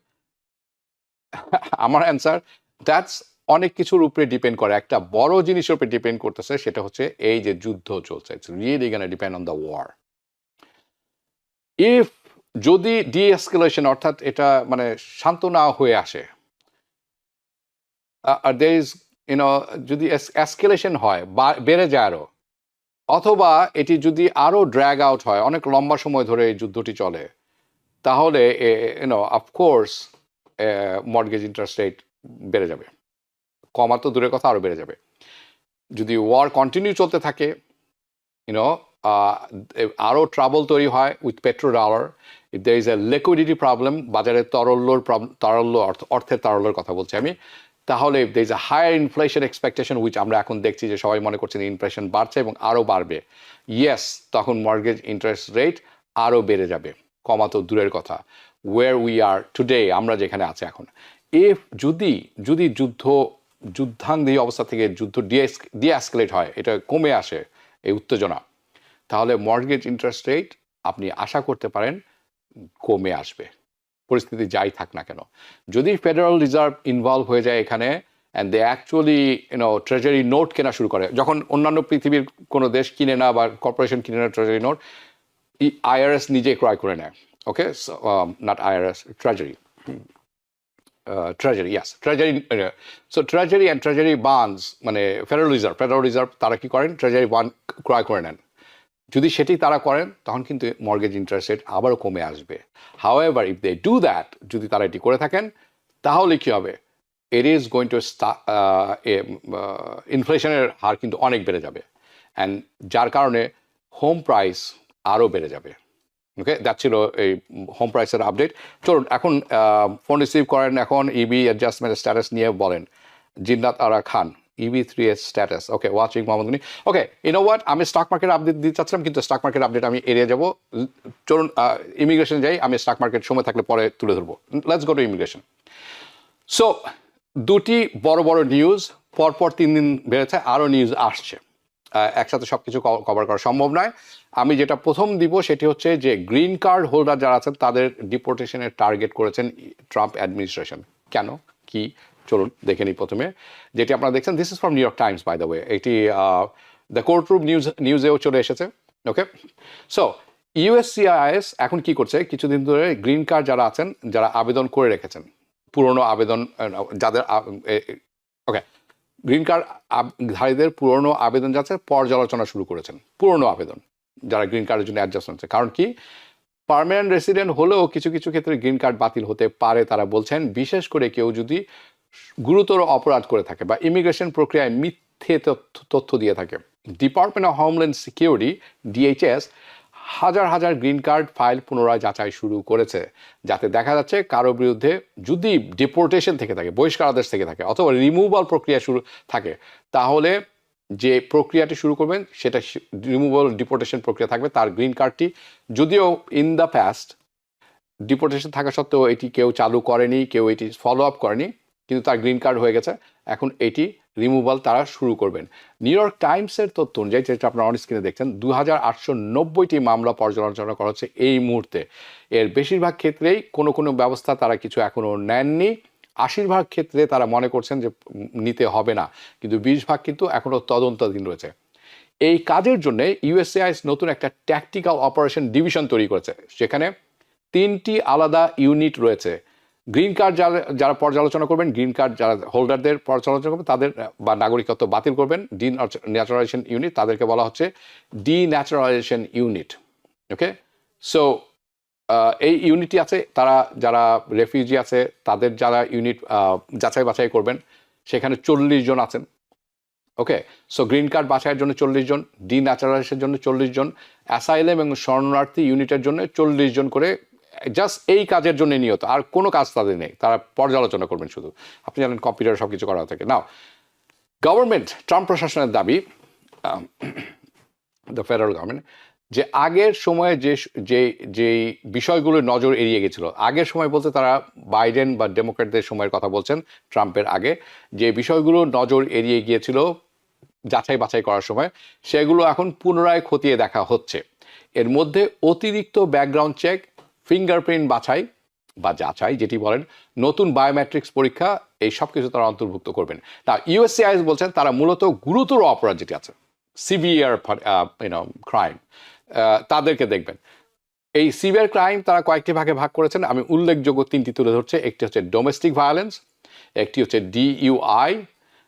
আমার অ্যান্সার, দ্যাটস অনেক কিছুর উপরে ডিপেন্ড করে, একটা বড় জিনিসের উপরে ডিপেন্ড করতেছে, সেটা হচ্ছে এই যে যুদ্ধ চলছে। It's really gonna depend on the war. If যদি ডিএসকেলেশন, অর্থাৎ এটা মানে শান্ত না হয়ে আসে, আর there is যদি এসকেলেশন হয় বা বেড়ে যায় আরো, অথবা এটি যদি আরো ড্র্যাগ আউট হয়, অনেক লম্বা সময় ধরে এই যুদ্ধটি চলে, তাহলে অফকোর্স মর্টগেজ ইন্টারেস্ট রেট বেড়ে যাবে। কমা তো দূরের কথা, আরো বেড়ে যাবে। যদি ওয়ার কন্টিনিউ চলতে থাকে, আরো ট্রাবল তৈরি হয় with petro dollar, if there is a liquidity problem, বাজারে তারল্য অর্থের তারল্যের কথা বলছি আমি, তাহলে there is a higher inflation expectation, which আমরা এখন দেখছি যে সবাই মনে করছেন ইনফ্লেশন বাড়ছে এবং আরও বাড়বে, ইয়েস, তখন মর্টগেজ ইন্টারেস্ট রেট আরও বেড়ে যাবে। কমা তো দূরের কথা, ওয়ার উই আর টুডে, আমরা যেখানে আছি এখন, যদি যুদ্ধাঙ্গী অবস্থা থেকে যুদ্ধ ডিএসকেলেট হয়, এটা কমে আসে এই উত্তেজনা, তাহলে মর্টগেজ ইন্টারেস্ট রেট আপনি আশা করতে পারেন কমে আসবে, পরিস্থিতি যাই থাক না কেন। যদি ফেডারেল রিজার্ভ ইনভলভ হয়ে যায় এখানে, and they actually treasury note কেনা শুরু করে, যখন অন্যান্য পৃথিবীর কোনো দেশ কিনে না বা কর্পোরেশন কিনে না ট্রেজারি নোট, আইআরএস নিজে ক্রয় করে নেয়। Okay, not IRS, treasury, so treasury and treasury bonds, মানে ফেডারেল রিজার্ভ তারা কি করেন, ট্রেজারি বন্ড ক্রয় করে নেন। যদি সেটি তারা করেন, তখন কিন্তু মর্টগেজ ইন্টারেস্ট রেট আবারও কমে আসবে। However if they do that, যদি তারা এটি করে থাকেন, তাহলে কি হবে, ইট ইজ গোয়িং টু ইনফ্লেশনের হার কিন্তু অনেক বেড়ে যাবে, অ্যান্ড যার কারণে হোম প্রাইস আরও বেড়ে যাবে। ওকে, দ্যাট ছিল এই হোম প্রাইসের আপডেট। চলুন এখন ফোন রিসিভ করেন, এখন ইবি অ্যাডজাস্টমেন্ট স্ট্যাটাস নিয়ে বলেন। জিন্নাত আরা খান, EB3 status, okay, watching Mohammad Gani. Okay, what, আমি স্টক মার্কেট আপডেট দিতে চাচ্ছিলাম, কিন্তু স্টক মার্কেট আপডেট আমি এড়িয়ে যাব। চলুন ইমিগ্রেশন যাই, আমি স্টক মার্কেট সময় থাকলে পরে তুলে ধরবো। Let's go to immigration. So দুটি বড় বড় নিউজ, পরপর 3 দিন বেড়েছে, আরও নিউজ আসছে, একসাথে সব কিছু কভার করা সম্ভব নয়। আমি যেটা প্রথম দিব সেটি হচ্ছে যে গ্রিন কার্ড হোল্ডার যারা আছেন তাদের ডিপোর্টেশনের টার্গেট করেছেন ট্রাম্প অ্যাডমিনিস্ট্রেশন। কেন, কি, চলুন দেখে নিই। প্রথমে যেটি আপনারা দেখছেন, this is from New York Times, by the way, এটি দ্য কোর্টরুম নিউজেও চলে এসেছে। ওকে, সো ইউএসসিআইএস এখন কি করছে, কিছুদিন ধরে গ্রিন কার্ড যারা আছেন, যারা আবেদন করে রেখেছেন, পুরনো আবেদন, যাদের ওকে, গ্রিন কার্ড ধারীদের পুরনো আবেদন যাচ্ছে পর্যালোচনা শুরু করেছেন, পুরনো আবেদন যারা গ্রিন কার্ডের জন্য অ্যাডজাস্টমেন্ট, কারণ কি, পার্মানেন্ট রেসিডেন্ট হলেও কিছু কিছু ক্ষেত্রে গ্রিন কার্ড বাতিল হতে পারে, তারা বলছেন, বিশেষ করে কেউ যদি গুরুতর অপরাধ করে থাকে বা ইমিগ্রেশন প্রক্রিয়ায় মিথ্যে তথ্য দিয়ে থাকে। Department of homeland security, DHS, হাজার হাজার গ্রিন কার্ড ফাইল পুনরায় যাচাই শুরু করেছে, যাতে দেখা যাচ্ছে কারো বিরুদ্ধে যদি ডিপোর্টেশন থেকে থাকে, বহিষ্কার আদেশ থেকে থাকে, অথবা রিমুভাল প্রক্রিয়া শুরু থাকে, তাহলে যে প্রক্রিয়াটি শুরু করবেন সেটা রিমুভাল ডিপোর্টেশন প্রক্রিয়া থাকবে। তার গ্রিন কার্ডটি, যদিও ইন দ্য পাস্ট ডিপোর্টেশন থাকা সত্ত্বেও এটি কেউ চালু করেনি, কেউ এটি ফলো আপ করেনি, কিন্তু তার গ্রিন কার্ড হয়ে গেছে, এখন এটি রিমুভাল তারা শুরু করবেন। নিউ ইয়র্ক টাইমসের তথ্য অনুযায়ী, যেটা আপনারা অন স্ক্রিনে দেখছেন, 2890টি মামলা পর্যালোচনা করা হচ্ছে এই মুহূর্তে। এর বেশিরভাগ ক্ষেত্রেই কোনো কোনো ব্যবস্থা তারা কিছু এখনও নেননি, 80% ক্ষেত্রে তারা মনে করছেন যে নিতে হবে না, কিন্তু 20% কিন্তু এখনও তদন্তাধীন রয়েছে। এই কাজের জন্য ইউএসসিআইএস নতুন একটা ট্যাকটিক্যাল অপারেশন ডিভিশন তৈরি করেছে, সেখানে 3টি আলাদা ইউনিট রয়েছে। গ্রিন কার্ড যারা পর্যালোচনা করবেন, গ্রিন কার্ড যারা হোল্ডারদের পর্যালোচনা করবেন, তাদের বা নাগরিকত্ব বাতিল করবেন, ডিন্যাচারালাইজেশন ইউনিট, তাদেরকে বলা হচ্ছে ডিন্যাচারালাইজেশন ইউনিট। ওকে, সো এই ইউনিটটি আছে, তারা যারা রেফিউজি আছে তাদের যারা ইউনিট যাচাই বাছাই করবেন, সেখানে 40 জন আছেন। ওকে, সো গ্রিন কার্ড বাছাইয়ের জন্য 40 জন, ডিন্যাচারালাইজেশনের জন্য 40 জন, অ্যাসাইলাম এবং শরণার্থী ইউনিটের জন্য 40 জন করে, জাস্ট এই কাজের জন্য নিয়ত, আর কোনো কাজ তাদের নেই, তারা পর্যালোচনা করবেন শুধু। আপনি জানেন কম্পিউটারে সব কিছু করা থাকে। নাও গভর্নমেন্ট, ট্রাম্প প্রশাসনের দাবি, দ্য ফেডারেল গভর্নমেন্ট, যে আগের সময়ে যে যে বিষয়গুলো নজর এড়িয়ে গেছিল, আগের সময় বলতে তারা বাইডেন বা ডেমোক্র্যাটদের সময়ের কথা বলছেন, ট্রাম্পের আগে যে বিষয়গুলো নজর এড়িয়ে গিয়েছিল যাচাই বাছাই করার সময়, সেগুলো এখন পুনরায় খতিয়ে দেখা হচ্ছে। এর মধ্যে অতিরিক্ত ব্যাকগ্রাউন্ড চেক, ফিঙ্গারপ্রিন্ট বাছাই বা যাচাই যেটি বলেন, নতুন বায়োমেট্রিক্স পরীক্ষা, এই সব কিছু তারা অন্তর্ভুক্ত করবেন। তা ইউএসসিআইএস বলছেন তারা মূলত গুরুতর অপরাধ যেটি আছে, সিভিয়ার ক্রাইম, তাদেরকে দেখবেন। এই সিভিয়ার ক্রাইম তারা কয়েকটি ভাগে ভাগ করেছেন, আমি উল্লেখযোগ্য 3টি তুলে ধরছে। একটি হচ্ছে ডোমেস্টিক ভায়োলেন্স, একটি হচ্ছে DUI,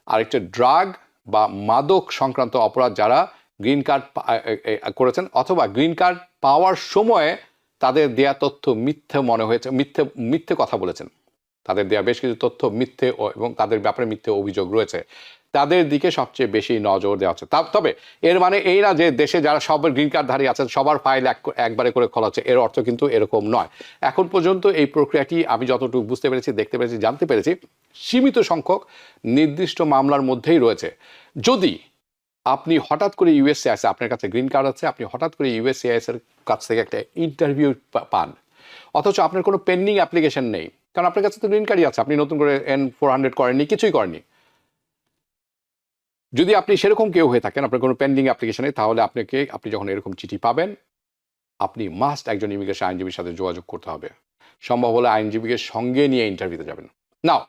আরেকটা ড্রাগ বা মাদক সংক্রান্ত অপরাধ যারা গ্রিন কার্ড করেছেন অথবা গ্রিন কার্ড পাওয়ার সময়ে তাদের দেয়া তথ্য মিথ্যে মনে হয়েছে, মিথ্যে কথা বলেছেন, তাদের দেয়া বেশ কিছু তথ্য মিথ্যে এবং তাদের ব্যাপারে মিথ্যে অভিযোগ রয়েছে, তাদের দিকে সবচেয়ে বেশি নজর দেওয়া হচ্ছে। তবে এর মানে এই না যে দেশে যারা সব গ্রিন কার্ডধারী আছেন সবার ফাইল একবারে করে খোলা হচ্ছে, এর অর্থ কিন্তু এরকম নয়। এখন পর্যন্ত এই প্রক্রিয়াটি আমি যতটুকু বুঝতে পেরেছি, দেখতে পেরেছি, জানতে পেরেছি, সীমিত সংখ্যক নির্দিষ্ট মামলার মধ্যেই রয়েছে। যদি আপনি হঠাৎ করে ইউএসসিআইএস, আপনার কাছে গ্রিন কার্ড আছে, আপনি হঠাৎ করে ইউএসসিআইএস এর কাছ থেকে একটা ইন্টারভিউ পান, অথচ আপনার কোনো পেন্ডিং অ্যাপ্লিকেশন নেই, কারণ আপনার কাছে তো গ্রিন কার্ডই আছে, আপনি নতুন করে N-400 করেননি, কিছুই করেননি। যদি আপনি সেরকম কেউ হয়ে থাকেন, আপনার কোনো পেন্ডিং অ্যাপ্লিকেশন নেই, তাহলে আপনি যখন এরকম চিঠি পাবেন, আপনি মাস্ট একজন ইমিগ্রেশন আইনজীবীর সাথে যোগাযোগ করতে হবে, সম্ভব হলে আইনজীবীকে সঙ্গে নিয়ে ইন্টারভিউতে যাবেন। নাও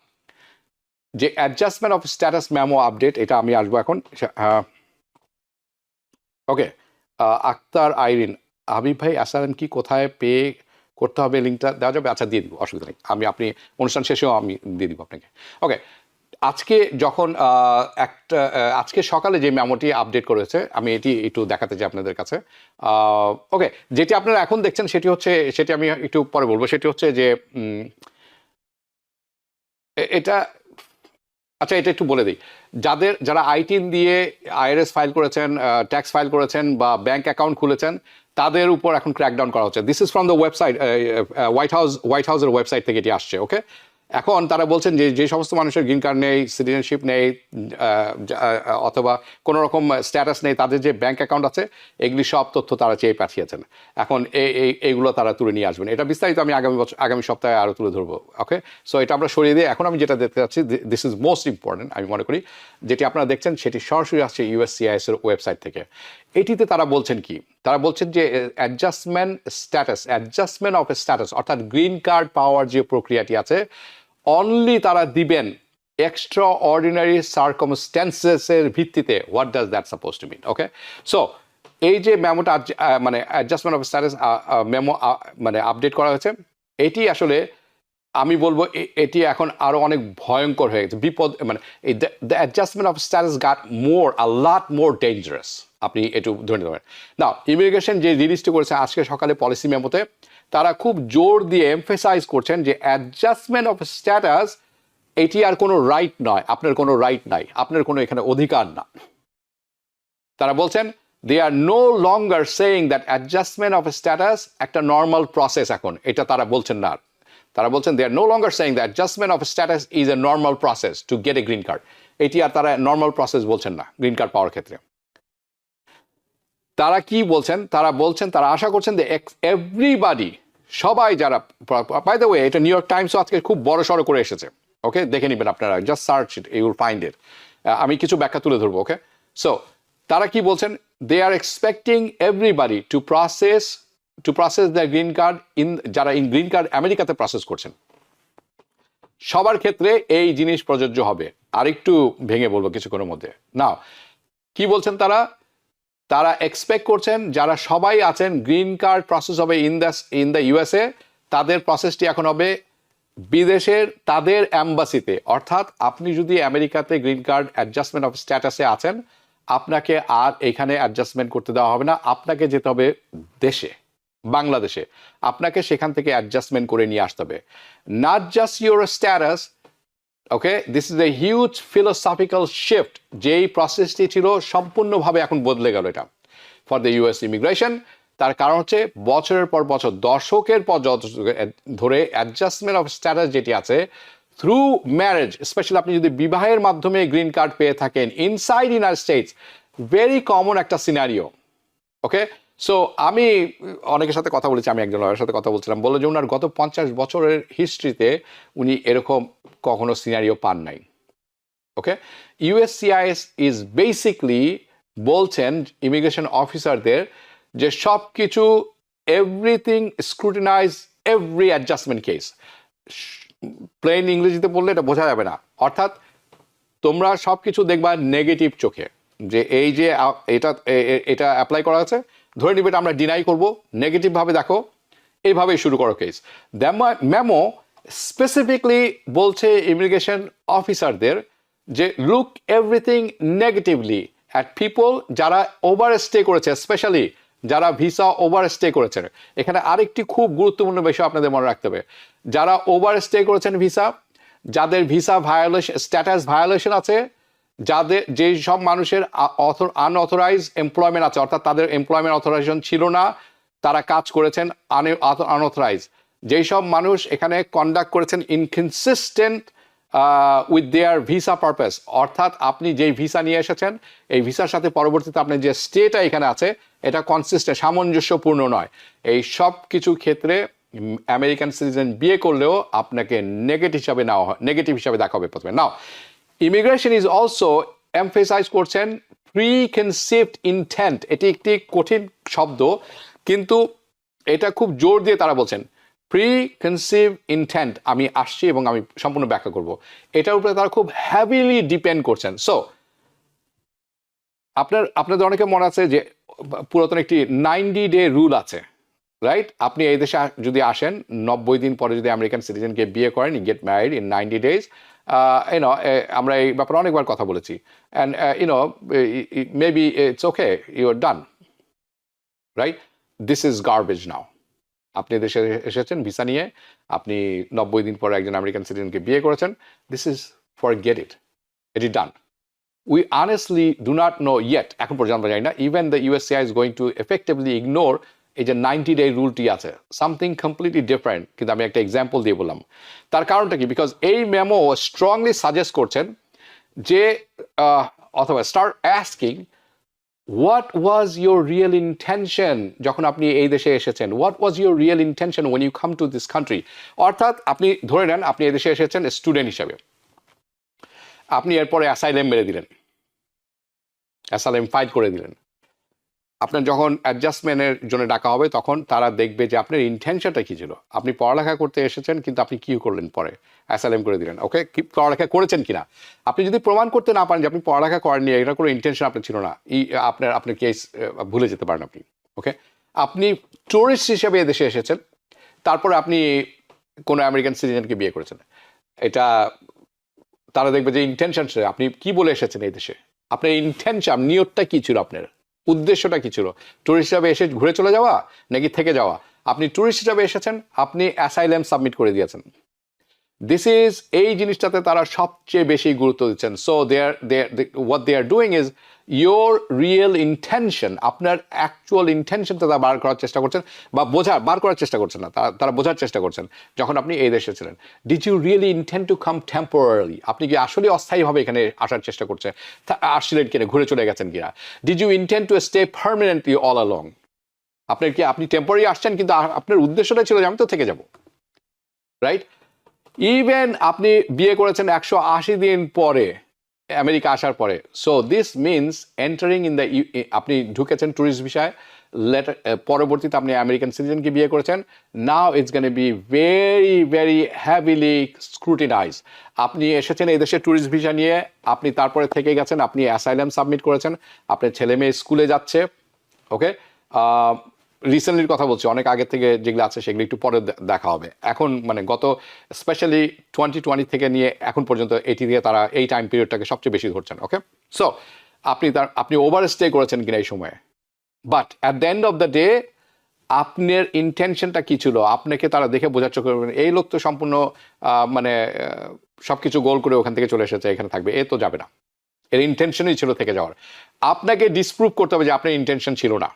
যে adjustment of status memo update, এটা আমি আসবো এখন। ওকে, আক্তার আইরিন, হাবিব ভাই অ্যাসাইলাম কি কোথায় পে করতে হবে, লিঙ্কটা দেওয়া যাবে? আচ্ছা, দিয়ে দিব, অসুবিধা নেই, আপনি অনুষ্ঠান শেষেও আমি দিয়ে দিব আপনাকে। ওকে, আজকে যখন আজকে সকালে যে মেমোটি আপডেট করেছে, আমি এটি একটু দেখাতে চাই আপনাদের কাছে। ওকে, যেটি আপনারা এখন দেখছেন সেটি আমি একটু পরে বলবো। সেটি হচ্ছে যে এটা, আচ্ছা এটা একটু বলে দিই, যারা আইটিন দিয়ে IRS ফাইল করেছেন, ট্যাক্স ফাইল করেছেন বা ব্যাংক অ্যাকাউন্ট খুলেছেন, তাদের উপর এখন ক্র্যাকডাউন করা হচ্ছে। This is from the website, white হাউসের ওয়েবসাইট থেকে এটি আসছে। ওকে, এখন তারা বলছেন যে সমস্ত মানুষের গ্রিন কার্ড নেই, সিটিজেনশিপ নেই, অথবা কোনো রকম স্ট্যাটাস নেই, তাদের যে ব্যাংক অ্যাকাউন্ট আছে, এগুলি সব তথ্য তারা চেয়ে পাঠিয়েছেন। এখন এইগুলো তারা তুলে নিয়ে আসবেন। এটা বিস্তারিত আমি আগামী সপ্তাহে আরও তুলে ধরবো। ওকে, সো এটা আমরা সরিয়ে দিয়ে এখন আমি যেটা দেখতে চাচ্ছি, দিস ইজ মোস্ট ইম্পর্টেন্ট, আমি মনে করি যেটি আপনারা দেখছেন সেটি সরাসরি আসছে USCIS এর ওয়েবসাইট থেকে। এটিতে তারা বলছেন কি, তারা বলছেন যে অ্যাডজাস্টমেন্ট অফ স্ট্যাটাস, অর্থাৎ গ্রিন কার্ড পাওয়ার যে প্রক্রিয়াটি আছে, অনলি তারা দিবেন এক্সট্রা অর্ডিনারি সার্কামস্ট্যান্সেসের ভিত্তিতে। What does that suppose to mean? Okay, so এই যে মেমোটা মানে অ্যাডজাস্টমেন্ট অফ স্ট্যাটাস মেমো মানে আপডেট করা হয়েছে, এটি আসলে আমি বলবো এটি এখন আরো অনেক ভয়ঙ্কর হয়ে গেছে, বিপদ, মানে the adjustment of status gut a lot more dangerous. আপনি একটু ধরে নিতে পারেন। না, ইমিগ্রেশন যে রিলিজটি করেছে আজকে সকালে পলিসি মেমোতে, তারা খুব জোর দিয়ে এমফেসাইজ করছেন যে অ্যাডজাস্টমেন্ট অফ স্ট্যাটাস এটি আর কোনো রাইট নয়, আপনার কোনো রাইট নাই, আপনার কোনো এখানে অধিকার না। তারা বলছেন they are no longer saying that adjustment of status একটা নর্মাল প্রসেস এখন, এটা তারা বলছেন না। তারা বলছেন they are no longer saying that adjustment of status is a normal process to get a green card. এটি আর তারা নর্মাল প্রসেস বলছেন না গ্রিন কার্ড পাওয়ার ক্ষেত্রে। তারা কি বলছেন? তারা আশা করছেন যে এভরিবাডি, সবাই যারা, বাই দ্য ওয়ে এটা নিউ ইয়র্ক টাইমসও আজকে খুব বড় সড়ো করে এসেছে। ওকে, দেখে নেবেন আপনারা, just search it, you will find it. আমি কিছু ব্যাখ্যা তুলে ধরবো। ওকে, সো তারা কি বলছেন? They are expecting everybody to process the green card যারা গ্রিন কার্ড আমেরিকাতে প্রসেস করছেন, সবার ক্ষেত্রে এই জিনিস প্রযোজ্য হবে। আরেকটু ভেঙে বলবো কিছুক্ষণের মধ্যে। নাও কি বলছেন তারা এক্সপেক্ট করছেন যারা সবাই আছেন গ্রিন কার্ড প্রসেস হবে ইন দ্য USA, তাদের প্রসেসটি এখন হবে বিদেশের তাদের অ্যাম্বাসিতে। অর্থাৎ আপনি যদি আমেরিকাতে গ্রিন কার্ড অ্যাডজাস্টমেন্ট অফ স্ট্যাটাসে আছেন, আপনাকে আর এখানে অ্যাডজাস্টমেন্ট করতে দেওয়া হবে না, আপনাকে যেতে হবে দেশে, বাংলাদেশে, আপনাকে সেখান থেকে অ্যাডজাস্টমেন্ট করে নিয়ে আসতে হবে। Not just your status, okay, this is a huge philosophical shift, যেই প্রসেসটি ছিল সম্পূর্ণভাবে এখন বদলে গেল এটা ফর দ্য ইউএস ইমিগ্রেশন। তার কারণ হচ্ছে বছরের পর বছর, দশকের পর ধরে অ্যাডজাস্টমেন্ট অফ স্ট্যাটাস যেটি আছে থ্রু ম্যারেজ, স্পেশালি আপনি যদি বিবাহের মাধ্যমে গ্রিন কার্ড পেয়ে থাকেন inside United states, very common একটা সিনারিও। ওকে, সো আমি অনেকের সাথে কথা বলেছি, আমি একজন লয়ারের সাথে কথা বলছিলাম, বললো যে ওনার গত 50 বছরের হিস্ট্রিতে উনি এরকম কখনো সিনারিও পান নাই। ওকে, ইউএসসিআইএস ইজ বেসিকলি বলছেন ইমিগ্রেশন অফিসারদের যে সব কিছু everything scrutinize every adjustment case. Plain ইংরেজিতে বললে এটা বোঝা যাবে না, অর্থাৎ তোমরা সব কিছু দেখবা নেগেটিভ চোখে, যে এই যে এটা অ্যাপ্লাই করা আছে, ধরে নিবে এটা আমরা ডিনাই করব, নেগেটিভভাবে দেখো, এইভাবেই শুরু করো কেস। মেমো স্পেসিফিকলি বলছে ইমিগ্রেশন অফিসারদের যে look everything negatively at people যারা ওভার স্টে করেছে, স্পেশালি যারা ভিসা ওভার স্টে করেছেন। এখানে আরেকটি খুব গুরুত্বপূর্ণ বিষয় আপনাদের মনে রাখতে হবে, যারা ওভার স্টে করেছেন ভিসা, যাদের ভিসা ভায়োলেশন স্ট্যাটাস ভায়োলেশন আছে, যাদের যেই সব মানুষের আনঅথরাইজ এমপ্লয়মেন্ট আছে, অর্থাৎ তাদের এমপ্লয়মেন্ট অথরাইজেশন ছিল না, তারা কাজ করেছেন আনঅথরাইজ, যেই সব মানুষ এখানে কন্ডাক্ট করেছেন inconsistent with their visa purpose, অর্থাৎ আপনি যেই ভিসা নিয়ে এসেছেন এই ভিসার সাথে পরবর্তীতে আপনার যে স্টেটা এখানে আছে এটা কনসিস্টেন্ট, সামঞ্জস্যপূর্ণ নয়, এই সব কিছু ক্ষেত্রে আমেরিকান সিটিজেন বিয়ে করলেও আপনাকে নেগেটিভ হিসাবে দেখা হবে প্রথমে। নাও ইমিগ্রেশন ইজ অলসো এমফেসাইজ করছেন প্রি কনসিভড ইনটেন্ট, এটি একটি কঠিন শব্দ কিন্তু এটা খুব জোর দিয়ে তারা বলছেন প্রি কনসিভ ইনটেন্ট। আমি আসছি এবং আমি সম্পূর্ণ ব্যাখ্যা করব, এটার উপরে তারা খুব হ্যাভিলি ডিপেন্ড করছেন। সো আপনাদের অনেকে মনে আছে যে পুরাতন একটি 90-day রুল আছে, রাইট? আপনি এই দেশে যদি আসেন 90 দিন পরে যদি আমেরিকান সিটিজেনকে বিয়ে করেন, গেট ম্যারিড ইন 90 days, আমরা এই ব্যাপারে অনেকবার কথা বলেছি, and maybe it's okay, you are done, right? This is garbage now. আপনি দেশে এসেছেন ভিসা নিয়ে, আপনি 90 দিন পরে একজন আমেরিকান সিটিজেনকে বিয়ে করেছেন, this is forget it, it is done. We honestly do not know yet, এখন পর্যন্ত আমরা জানি না, even the USCIS is going to effectively ignore এই যে 90-day রুলটি আছে, সামথিং কমপ্লিটলি ডিফারেন্ট। কিন্তু আমি একটা এক্সাম্পল দিয়ে বললাম, তার কারণটা কি, বিকজ এই মেমো স্ট্রংলি সাজেস্ট করছেন যে অথবা start asking what was your real intention যখন আপনি এই দেশে এসেছেন, what was your real intention when you come to this country. অর্থাৎ আপনি ধরে নেন আপনি এই দেশে এসেছেন স্টুডেন্ট হিসাবে, আপনি এরপরে অ্যাসাইলেম মেরে দিলেন, অ্যাসাইলেম ফাইল করে দিলেন, আপনার যখন অ্যাডজাস্টমেন্টের জন্য ডাকা হবে তখন তারা দেখবে যে আপনার ইন্টেনশনটা কী ছিল। আপনি পড়ালেখা করতে এসেছেন কিন্তু আপনি কী করলেন, পরে অ্যাসাইলেম করে দিলেন, ওকে, কি পড়ালেখা করেছেন কিনা। আপনি যদি প্রমাণ করতে না পারেন যে আপনি পড়ালেখা করেননি, এটা কোনো ইন্টেনশন আপনার ছিল না, আপনার কেস ভুলে যেতে পারেন আপনি। ওকে, আপনি টুরিস্ট হিসেবে এদেশে এসেছেন, তারপরে আপনি কোনো আমেরিকান সিটিজেনকে বিয়ে করেছেন, এটা তারা দেখবে যে ইন্টেনশন, আপনি কি বলে এসেছেন এই দেশে, আপনার ইন্টেনশন, নিয়তটা কী ছিল, আপনার উদ্দেশ্যটা কী ছিল, ট্যুরিস্ট হিসাবে এসে ঘুরে চলে যাওয়া নাকি থেকে যাওয়া। আপনি ট্যুরিস্ট হিসাবে এসেছেন, আপনি অ্যাসাইলেম সাবমিট করে দিয়েছেন, দিস ইজ, এই জিনিসটাতে তারা সবচেয়ে বেশি গুরুত্ব দিচ্ছেন। So what they are doing is your real intention, আপনার অ্যাকচুয়াল ইন্টেনশনটা তারা বার করার চেষ্টা করছেন, বা বার করার চেষ্টা করছেন না, তারা বোঝার চেষ্টা করছেন যখন আপনি এই দেশে ছিলেন। Did you really intend to come temporary, আপনি কি আসলে অস্থায়ীভাবে এখানে আসার চেষ্টা করছেন, আসছিলেন কিনা, ঘুরে চলে গেছেন কিনা। Did you intend to stay permanently all along, আপনি টেম্পোরারি আসছেন কিন্তু আপনার উদ্দেশ্যটা ছিল যে আমি তো থেকে যাব, রাইট? ইভেন আপনি বিয়ে করেছেন 180 দিন পরে আমেরিকা আসার পরে, so this means entering in the, আপনি ঢুকেছেন ট্যুরিস্ট ভিসায়, পরবর্তীতে আপনি আমেরিকান সিটিজেনকে বিয়ে করেছেন, now it's gonna be very very heavily scrutinise. আপনি এসেছেন এই দেশে ট্যুরিস্ট ভিসা নিয়ে, আপনি তারপরে থেকে গেছেন, আপনি অ্যাসাইলাম সাবমিট করেছেন, আপনার ছেলে মেয়ে স্কুলে যাচ্ছে, ওকে, রিসেন্টলির কথা বলছি, অনেক আগে থেকে যেগুলো আছে সেগুলো একটু পরে দেখা হবে। এখন মানে গত স্পেশালি 2020 থেকে নিয়ে এখন পর্যন্ত এটি দিয়ে তারা এই টাইম পিরিয়ডটাকে সবচেয়ে বেশি ধরছেন। ওকে, সো আপনি ওভার স্টে করেছেন কিনা এই সময়ে, but at the end of the day আপনার ইন্টেনশনটা কী ছিল আপনাকে তারা দেখে বোঝার চেষ্টা করবেন, এই লোক তো সম্পূর্ণ মানে সব কিছু গোল করে ওখান থেকে চলে এসেছে এখানে থাকবে, এ তো যাবে না। এর ইন্টেনশনই ছিল থেকে যাওয়ার। আপনাকে ডিসপ্রুভ করতে হবে যে আপনার ইন্টেনশন ছিল না,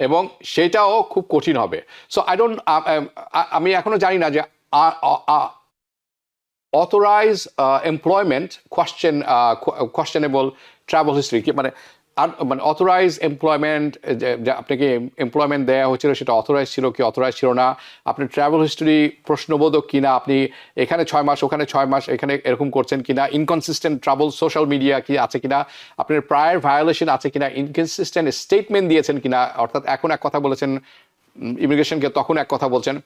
এবং সেটাও খুব কঠিন হবে। সো আমি এখনো জানি না যে authorize employment questionable travel history কি মানে অথরাইজ এমপ্লয়মেন্ট, আপনাকে এমপ্লয়মেন্ট দেওয়া হয়েছিল সেটা অথরাইজ ছিল কি অথরাইজ ছিল না, আপনার ট্রাভেল হিস্ট্রি প্রশ্নবোধক কিনা, আপনি এখানে 6 মাস ওখানে 6 মাস এখানে এরকম করছেন কিনা, ইনকনসিস্টেন্ট ট্রাভেল সোশ্যাল মিডিয়া কি আছে কিনা, আপনার প্রায়র ভায়োলেশন আছে কিনা, ইনকনসিস্টেন্ট স্টেটমেন্ট দিয়েছেন কিনা, অর্থাৎ এখন এক কথা বলেছেন ইমিগ্রেশনকে তখন এক কথা বলছেন।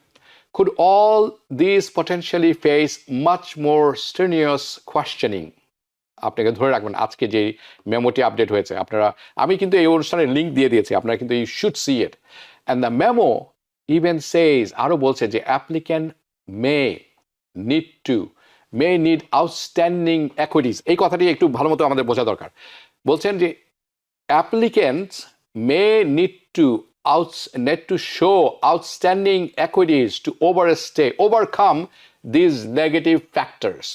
Could all these potentially face much more strenuous questioning? আপনাকে ধরে রাখবেন আজকে যে মেমোটি আপডেট হয়েছে, আপনারা, আমি কিন্তু এই অনুষ্ঠানের লিঙ্ক দিয়ে দিয়েছি, আপনারা কিন্তু you should see it. And the memo even says, আরও বলছে যে applicant may need outstanding equities. এই কথাটি একটু ভালো মতো আমাদের বোঝা দরকার। বলছেন যে applicants may need to show outstanding equities to overcome these negative factors.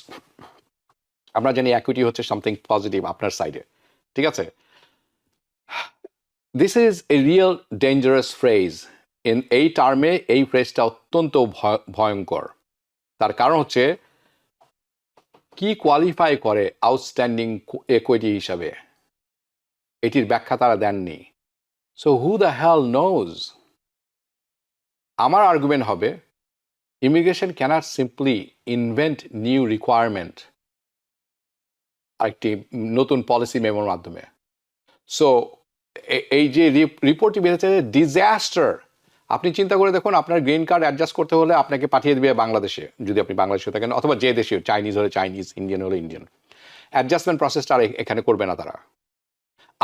আমরা জানি equity হচ্ছে something positive আপনার সাইডে, ঠিক আছে? This is a real dangerous phrase. এই টার্মে এই ফ্রেজটা অত্যন্ত ভয়ঙ্কর। তার কারণ হচ্ছে কি কোয়ালিফাই করে আউটস্ট্যান্ডিং equity হিসাবে, এটির ব্যাখ্যা তারা দেননি। So who the hell knows? আমার আর্গুমেন্ট হবে immigration cannot simply invent new requirement একটি নতুন পলিসি মেমোর মাধ্যমে। সো এই যে রিপোর্টটি বেরিয়েছে ডিজাস্টার। আপনি চিন্তা করে দেখুন, আপনার গ্রিন কার্ড অ্যাডজাস্ট করতে হলে আপনাকে পাঠিয়ে দেবে বাংলাদেশে, যদি আপনি বাংলাদেশে থাকেন, অথবা যে দেশে, চাইনিজ হলে চাইনিজ, ইন্ডিয়ান হলে ইন্ডিয়ান। অ্যাডজাস্টমেন্ট প্রসেসটা আর এখানে করবে না তারা,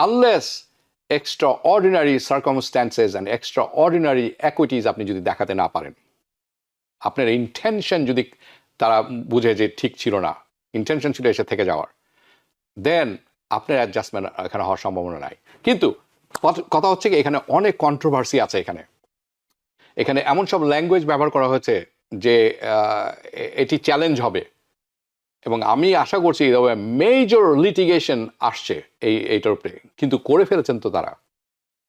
unless extraordinary circumstances and extraordinary equities আপনি যদি দেখাতে না পারেন, আপনার ইন্টেনশন যদি তারা বুঝে যে ঠিক ছিল না, ইন্টেনশন ছিল এসে থেকে যাওয়ার, দেন আপনার অ্যাডজাস্টমেন্ট এখানে হওয়ার সম্ভাবনা নাই। কিন্তু কথা হচ্ছে কি, এখানে অনেক কন্ট্রোভার্সি আছে। এখানে এমন সব ল্যাঙ্গুয়েজ ব্যবহার করা হয়েছে যে এটি চ্যালেঞ্জ হবে, এবং আমি আশা করছি মেজর লিটিগেশন আসছে এইটার উপরে, কিন্তু করে ফেলেছেন তো তারা।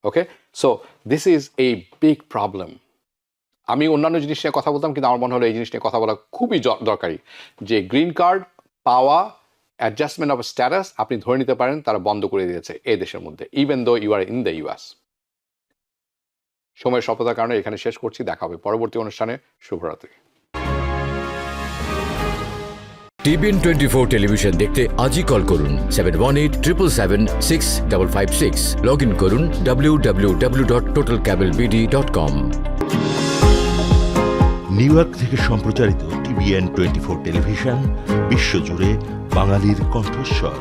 Okay, so this is a big problem. আমি অন্যান্য জিনিস নিয়ে কথা বলতাম, কিন্তু আমার মনে হলো এই জিনিস নিয়ে কথা বলা খুবই দরকারি, যে গ্রিন কার্ড পাওয়া, অ্যাডজাস্টমেন্ট অফ স্ট্যাটাস আপনি ধরে নিতে পারেন তারা বন্ধ করে দিয়েছে এই দেশের মধ্যে, even though you are in the US. সময়ের স্বল্পতার কারণে এখানে শেষ করছি, দেখা হবে পরবর্তী অনুষ্ঠানে। শুভরাত্রি। টিবিএন 24 টেলিভিশন দেখতে আজই কল করুন 7187776556। লগ ইন করুন www.totalcablebd.com। নিউ ইয়র্ক থেকে সম্প্রচারিত টিবিএন 24 টেলিভিশন বিশ্বজুড়ে বাঙালির কণ্ঠস্বর।